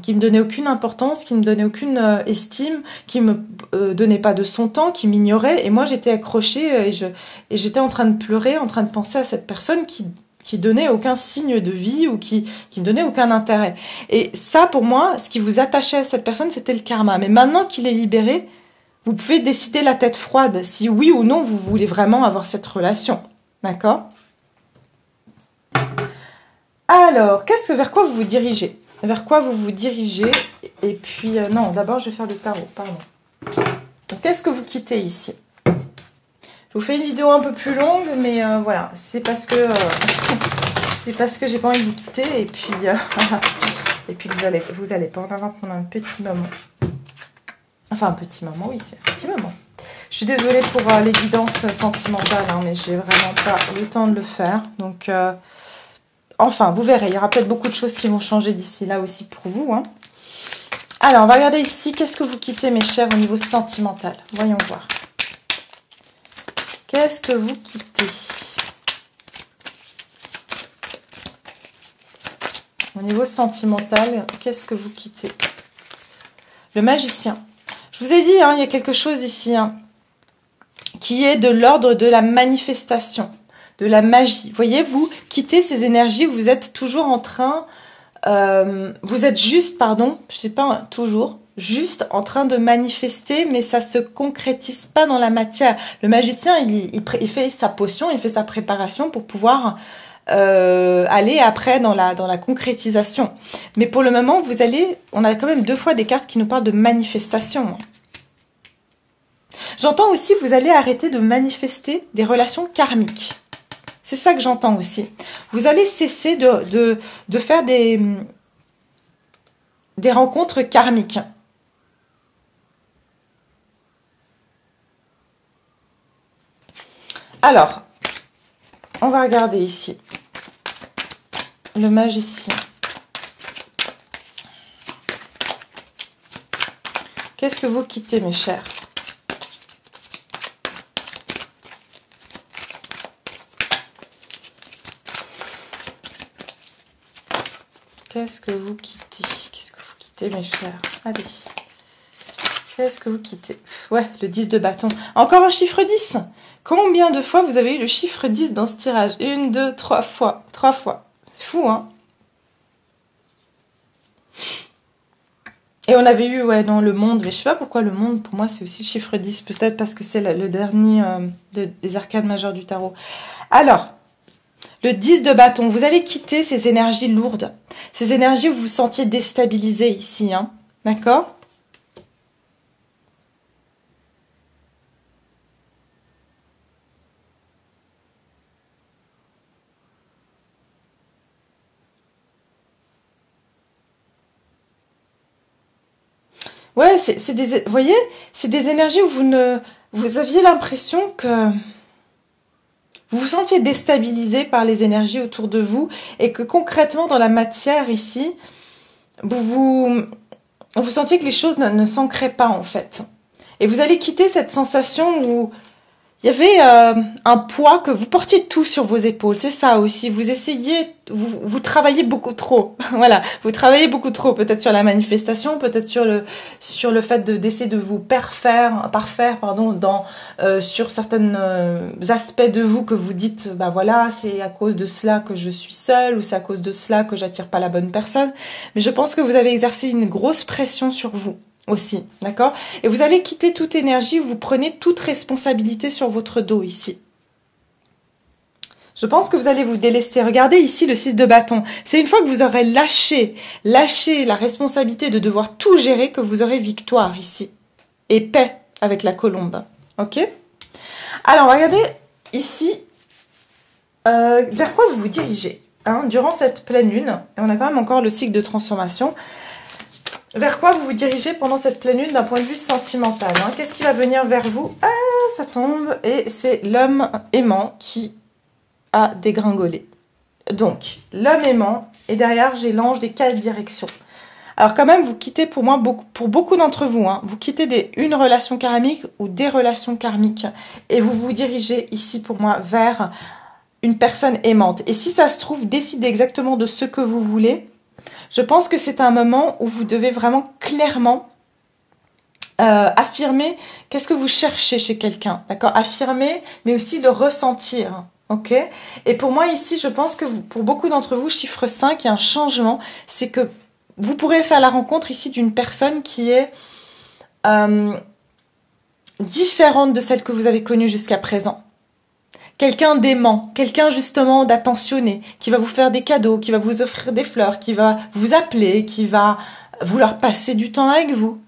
qui me donnait aucune importance, qui me donnait aucune estime, qui me donnait pas de son temps, qui m'ignorait, et moi j'étais accrochée et j'étais en train de pleurer, en train de penser à cette personne qui donnait aucun signe de vie ou qui me donnait aucun intérêt. Et ça pour moi, ce qui vous attachait à cette personne, c'était le karma. Mais maintenant qu'il est libéré, vous pouvez décider la tête froide si oui ou non vous voulez vraiment avoir cette relation. D'accord? Alors, vers quoi vous vous dirigez? Vers quoi vous vous dirigez? Et puis, non, d'abord je vais faire le tarot, pardon. Donc, qu'est-ce que vous quittez ici? Je vous fais une vidéo un peu plus longue, mais voilà, c'est parce que j'ai pas envie de vous quitter, et puis et puis vous allez pas en avoir pendant un petit moment. Enfin, un petit moment, oui, c'est un petit moment. Je suis désolée pour les guidances sentimentales, hein, mais j'ai vraiment pas le temps de le faire. Donc, enfin, vous verrez, il y aura peut-être beaucoup de choses qui vont changer d'ici là aussi pour vous. Hein. Alors, on va regarder ici. Qu'est-ce que vous quittez, mes chers, au niveau sentimental? Voyons voir. Qu'est-ce que vous quittez? Au niveau sentimental, qu'est-ce que vous quittez? Le magicien. Je vous ai dit, hein, il y a quelque chose ici hein, qui est de l'ordre de la manifestation, de la magie. Vous voyez, vous quittez ces énergies où vous êtes toujours en train, vous êtes juste, pardon, je sais pas, toujours, juste en train de manifester, mais ça se concrétise pas dans la matière. Le magicien, il fait sa potion, il fait sa préparation pour pouvoir aller après dans la concrétisation. Mais pour le moment, on a quand même 2 fois des cartes qui nous parlent de manifestation. J'entends aussi que vous allez arrêter de manifester des relations karmiques. C'est ça que j'entends aussi. Vous allez cesser de faire des rencontres karmiques. Alors, on va regarder ici. Le magicien. Qu'est-ce que vous quittez, mes chers? Qu'est-ce que vous quittez? Qu'est-ce que vous quittez, mes chers? Allez. Qu'est-ce que vous quittez? Ouais, le 10 de bâton. Encore un chiffre 10. Combien de fois vous avez eu le chiffre 10 dans ce tirage? 1, 2, 3 fois. 3 fois. C'est fou, hein? Et on avait eu, ouais, dans le monde, mais je sais pas pourquoi le monde, pour moi, c'est aussi chiffre 10. Peut-être parce que c'est le dernier des arcades majeures du tarot. Alors, le 10 de bâton, vous allez quitter ces énergies lourdes. Ces énergies où vous vous sentiez déstabilisé ici, hein? D'accord? Ouais, vous voyez, c'est des énergies où vous aviez l'impression que vous vous sentiez déstabilisé par les énergies autour de vous et que concrètement dans la matière ici, vous sentiez que les choses ne s'ancraient pas en fait. Et vous allez quitter cette sensation où il y avait un poids que vous portiez tout sur vos épaules. C'est ça aussi. Vous essayez, vous travaillez beaucoup trop. Voilà, vous travaillez beaucoup trop. Peut-être sur la manifestation, peut-être sur le fait d'essayer de vous parfaire, sur certains aspects de vous que vous dites, bah voilà, c'est à cause de cela que je suis seule ou c'est à cause de cela que j'attire pas la bonne personne. Mais je pense que vous avez exercé une grosse pression sur vous. Aussi, d'accord? Et vous allez quitter toute énergie, vous prenez toute responsabilité sur votre dos ici. Je pense que vous allez vous délester. Regardez ici le 6 de bâton. C'est une fois que vous aurez lâché la responsabilité de devoir tout gérer que vous aurez victoire ici. Et paix avec la colombe. Ok? Alors, regardez ici vers quoi vous vous dirigez hein, durant cette pleine lune. Et on a quand même encore le cycle de transformation. Vers quoi vous vous dirigez pendant cette pleine lune d'un point de vue sentimental hein? Qu'est-ce qui va venir vers vous? Ah, ça tombe. Et c'est l'homme aimant qui a dégringolé. Donc, l'homme aimant. Et derrière, j'ai l'ange des 4 directions. Alors quand même, vous quittez pour moi, pour beaucoup d'entre vous, hein, vous quittez une relation karmique ou des relations karmiques. Et vous vous dirigez ici pour moi vers une personne aimante. Et si ça se trouve, décidez exactement de ce que vous voulez. Je pense que c'est un moment où vous devez vraiment clairement affirmer qu'est-ce que vous cherchez chez quelqu'un, d'accord? Affirmer, mais aussi le ressentir, ok? Et pour moi ici, je pense que pour beaucoup d'entre vous, chiffre 5, il y a un changement, c'est que vous pourrez faire la rencontre ici d'une personne qui est différente de celle que vous avez connue jusqu'à présent. Quelqu'un d'aimant, quelqu'un justement d'attentionné, qui va vous faire des cadeaux, qui va vous offrir des fleurs, qui va vous appeler, qui va vouloir passer du temps avec vous.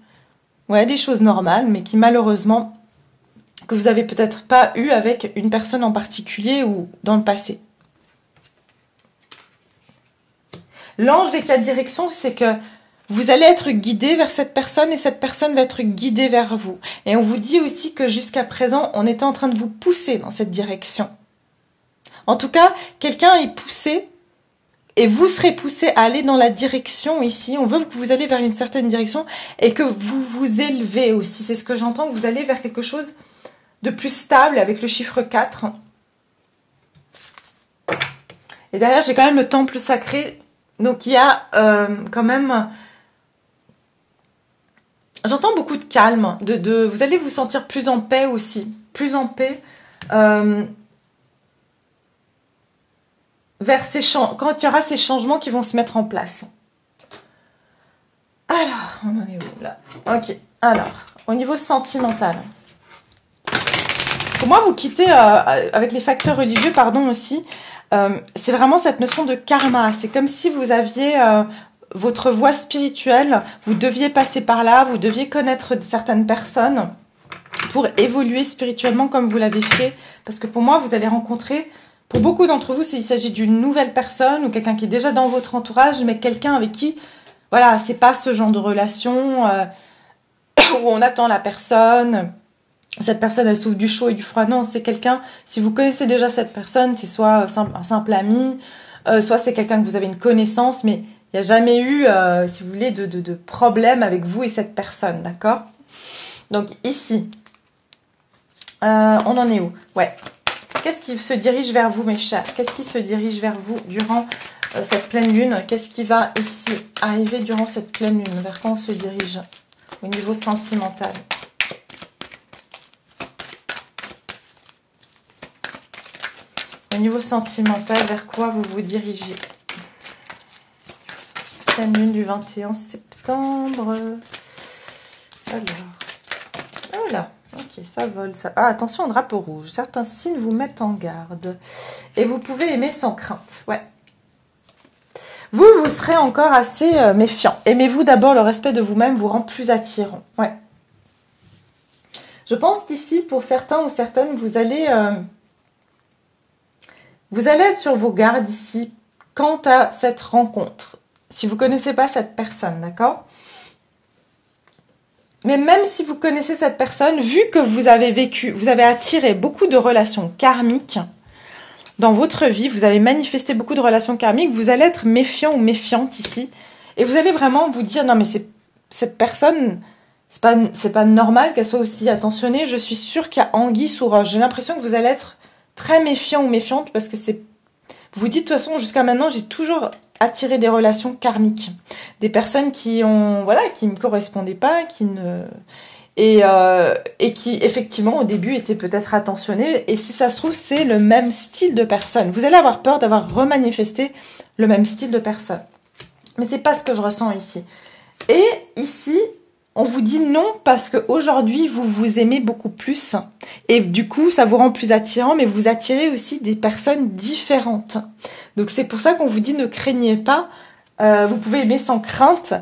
Ouais, des choses normales, mais qui malheureusement, que vous n'avez peut-être pas eu avec une personne en particulier ou dans le passé. L'ange des 4 directions, c'est que vous allez être guidé vers cette personne et cette personne va être guidée vers vous. Et on vous dit aussi que jusqu'à présent, on était en train de vous pousser dans cette direction. En tout cas, quelqu'un est poussé et vous serez poussé à aller dans la direction ici. On veut que vous allez vers une certaine direction et que vous vous élevez aussi. C'est ce que j'entends, que vous allez vers quelque chose de plus stable avec le chiffre 4. Et derrière, j'ai quand même le temple sacré. Donc, il y a quand même... J'entends beaucoup de calme. Vous allez vous sentir plus en paix aussi. Plus en paix. Vers quand il y aura ces changements qui vont se mettre en place. Alors, on en est où là? Ok. Alors, au niveau sentimental. Pour moi, vous quittez avec les facteurs religieux, pardon aussi. C'est vraiment cette notion de karma. C'est comme si vous aviez votre voie spirituelle. Vous deviez passer par là. Vous deviez connaître certaines personnes pour évoluer spirituellement comme vous l'avez fait. Parce que pour moi, vous allez rencontrer... Pour beaucoup d'entre vous, il s'agit d'une nouvelle personne ou quelqu'un qui est déjà dans votre entourage, mais quelqu'un avec qui, voilà, c'est pas ce genre de relation où on attend la personne, cette personne elle souffre du chaud et du froid. Non, c'est quelqu'un, si vous connaissez déjà cette personne, c'est soit un simple ami, soit c'est quelqu'un que vous avez une connaissance, mais il n'y a jamais eu, si vous voulez, de problème avec vous et cette personne, d'accord? Donc ici, on en est où? Ouais. Qu'est-ce qui se dirige vers vous, mes chers? Qu'est-ce qui se dirige vers vous durant cette pleine lune? Qu'est-ce qui va ici arriver durant cette pleine lune? Vers quoi on se dirige au niveau sentimental? Au niveau sentimental, vers quoi vous vous dirigez? Pleine lune du 21 septembre. Alors, voilà. Ok, ça vole, ça... Ah, attention au drapeau rouge. Certains signes vous mettent en garde. Et vous pouvez aimer sans crainte. Ouais. Vous serez encore assez méfiant. Aimez-vous d'abord, le respect de vous-même vous rend plus attirant. Ouais. Je pense qu'ici, pour certains ou certaines, vous allez être sur vos gardes ici quant à cette rencontre. Si vous ne connaissez pas cette personne, d'accord ? Mais même si vous connaissez cette personne, vu que vous avez attiré beaucoup de relations karmiques dans votre vie, vous avez manifesté beaucoup de relations karmiques, vous allez être méfiant ou méfiante ici. Et vous allez vraiment vous dire, non mais cette personne, c'est pas normal qu'elle soit aussi attentionnée. Je suis sûre qu'il y a anguille sous roche. J'ai l'impression que vous allez être très méfiant ou méfiante parce que vous vous dites, de toute façon, jusqu'à maintenant, j'ai toujours attiré des relations karmiques. Des personnes qui me correspondaient pas, et qui, effectivement, au début, étaient peut-être attentionnées. Et si ça se trouve, c'est le même style de personne. Vous allez avoir peur d'avoir remanifesté le même style de personne. Mais c'est pas ce que je ressens ici. Et ici, on vous dit non parce qu'aujourd'hui, vous vous aimez beaucoup plus. Et du coup, ça vous rend plus attirant, mais vous attirez aussi des personnes différentes. Donc, c'est pour ça qu'on vous dit ne craignez pas. Vous pouvez aimer sans crainte.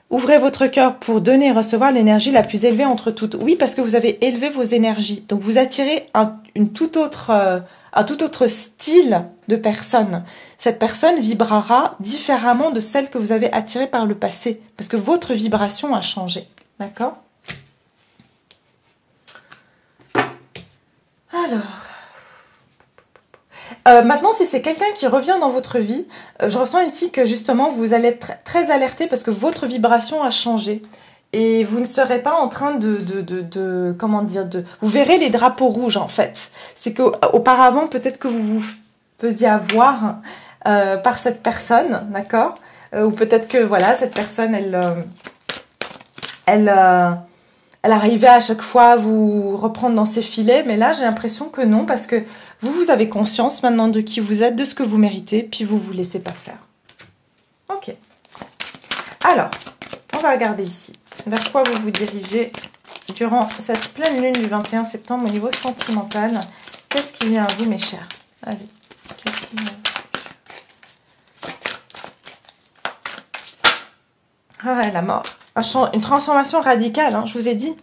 Ouvrez votre cœur pour donner et recevoir l'énergie la plus élevée entre toutes. Oui, parce que vous avez élevé vos énergies. Donc, vous attirez un tout autre style de personne. Cette personne vibrera différemment de celle que vous avez attirée par le passé. Parce que votre vibration a changé. D'accord? Alors... maintenant, si c'est quelqu'un qui revient dans votre vie, je ressens ici que justement, vous allez être très alerté parce que votre vibration a changé. Et vous ne serez pas en train vous verrez les drapeaux rouges, en fait. C'est qu'auparavant, peut-être que vous vous faisiez avoir par cette personne, d'accord? Ou peut-être que, voilà, cette personne, elle arrivait à chaque fois à vous reprendre dans ses filets, mais là, j'ai l'impression que non, parce que vous avez conscience maintenant de qui vous êtes, de ce que vous méritez, puis vous vous laissez pas faire. Ok. Alors, on va regarder ici. Vers quoi vous vous dirigez durant cette pleine lune du 21 septembre au niveau sentimental? Qu'est-ce qui vient à vous, mes chers? Allez, qu'est-ce qui vient à vous? Ah, la mort. Une transformation radicale, hein, je vous ai dit,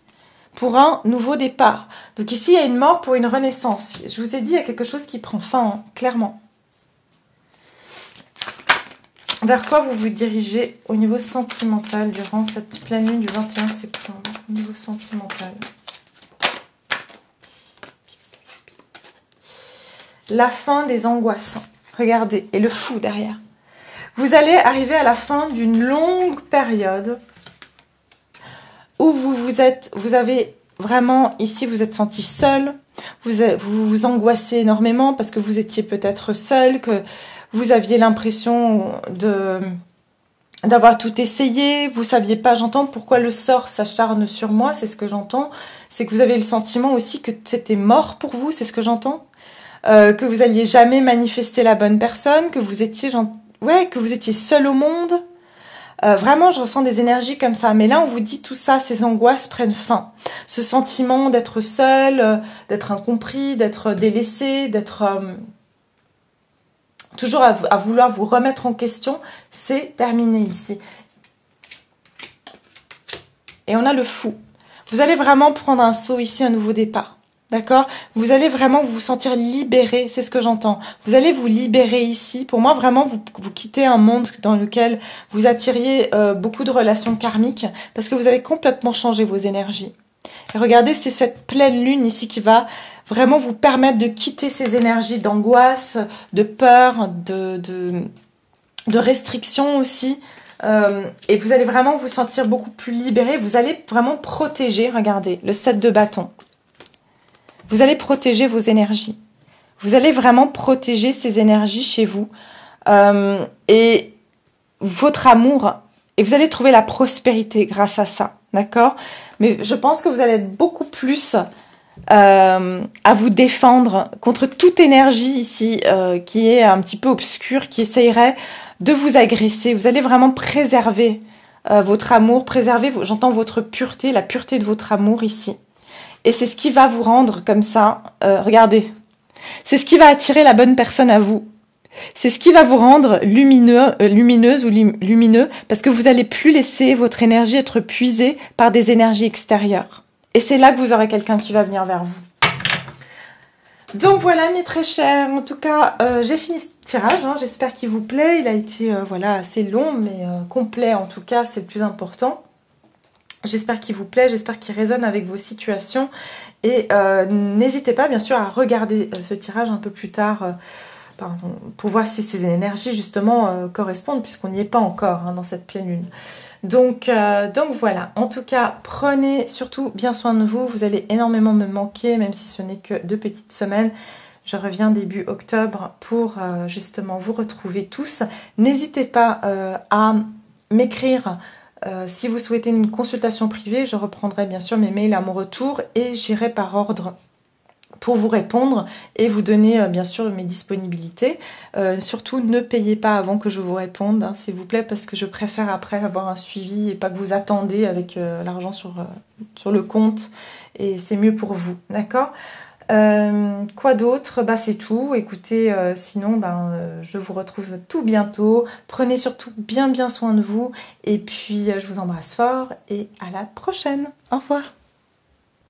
pour un nouveau départ. Donc ici, il y a une mort pour une renaissance. Je vous ai dit, il y a quelque chose qui prend fin, hein, clairement. Vers quoi vous vous dirigez au niveau sentimental durant cette pleine lune du 21 septembre, au niveau sentimental? La fin des angoisses. Regardez, et le fou derrière. Vous allez arriver à la fin d'une longue période où vous avez vraiment, ici, vous êtes senti seul, vous angoissez énormément parce que vous étiez peut-être seul, que vous aviez l'impression d'avoir tout essayé, vous saviez pas, j'entends pourquoi le sort s'acharne sur moi, c'est ce que j'entends, c'est que vous avez le sentiment aussi que c'était mort pour vous, c'est ce que j'entends, que vous alliez jamais manifester la bonne personne, que vous étiez seul au monde. Vraiment, je ressens des énergies comme ça. Mais là, on vous dit tout ça, ces angoisses prennent fin. Ce sentiment d'être seul, d'être incompris, d'être délaissé, d'être toujours à vouloir vous remettre en question, c'est terminé ici. Et on a le fou. Vous allez vraiment prendre un saut ici, un nouveau départ. D'accord? Vous allez vraiment vous sentir libéré, c'est ce que j'entends. Vous allez vous libérer ici. Pour moi, vraiment, vous quittez un monde dans lequel vous attiriez beaucoup de relations karmiques parce que vous avez complètement changé vos énergies. Et regardez, c'est cette pleine lune ici qui va vraiment vous permettre de quitter ces énergies d'angoisse, de peur, de restriction aussi. Et vous allez vraiment vous sentir beaucoup plus libéré. Vous allez vraiment protéger, regardez, le 7 de bâton. Vous allez protéger vos énergies. Vous allez vraiment protéger ces énergies chez vous. Et votre amour. Et vous allez trouver la prospérité grâce à ça. D'accord? Mais je pense que vous allez être beaucoup plus à vous défendre contre toute énergie ici qui est un petit peu obscure, qui essayerait de vous agresser. Vous allez vraiment préserver votre amour, préserver, j'entends votre pureté, la pureté de votre amour ici. Et c'est ce qui va vous rendre comme ça, regardez, c'est ce qui va attirer la bonne personne à vous. C'est ce qui va vous rendre lumineuse ou lumineux, parce que vous n'allez plus laisser votre énergie être puisée par des énergies extérieures. Et c'est là que vous aurez quelqu'un qui va venir vers vous. Donc voilà mes très chers, en tout cas j'ai fini ce tirage, hein. J'espère qu'il vous plaît. Il a été voilà, assez long mais complet en tout cas, c'est le plus important. J'espère qu'il vous plaît, j'espère qu'il résonne avec vos situations. Et n'hésitez pas bien sûr à regarder ce tirage un peu plus tard pour voir si ces énergies justement correspondent, puisqu'on n'y est pas encore hein, dans cette pleine lune. Donc voilà, en tout cas, prenez surtout bien soin de vous. Vous allez énormément me manquer, même si ce n'est que 2 petites semaines. Je reviens début octobre pour justement vous retrouver tous. N'hésitez pas à m'écrire si vous souhaitez une consultation privée. Je reprendrai bien sûr mes mails à mon retour et j'irai par ordre pour vous répondre et vous donner bien sûr mes disponibilités. Surtout ne payez pas avant que je vous réponde, hein, s'il vous plaît, parce que je préfère après avoir un suivi et pas que vous attendez avec l'argent sur le compte, et c'est mieux pour vous, d'accord? Quoi d'autre? Bah c'est tout. Écoutez, sinon je vous retrouve tout bientôt. Prenez surtout bien soin de vous et puis je vous embrasse fort et à la prochaine. Au revoir.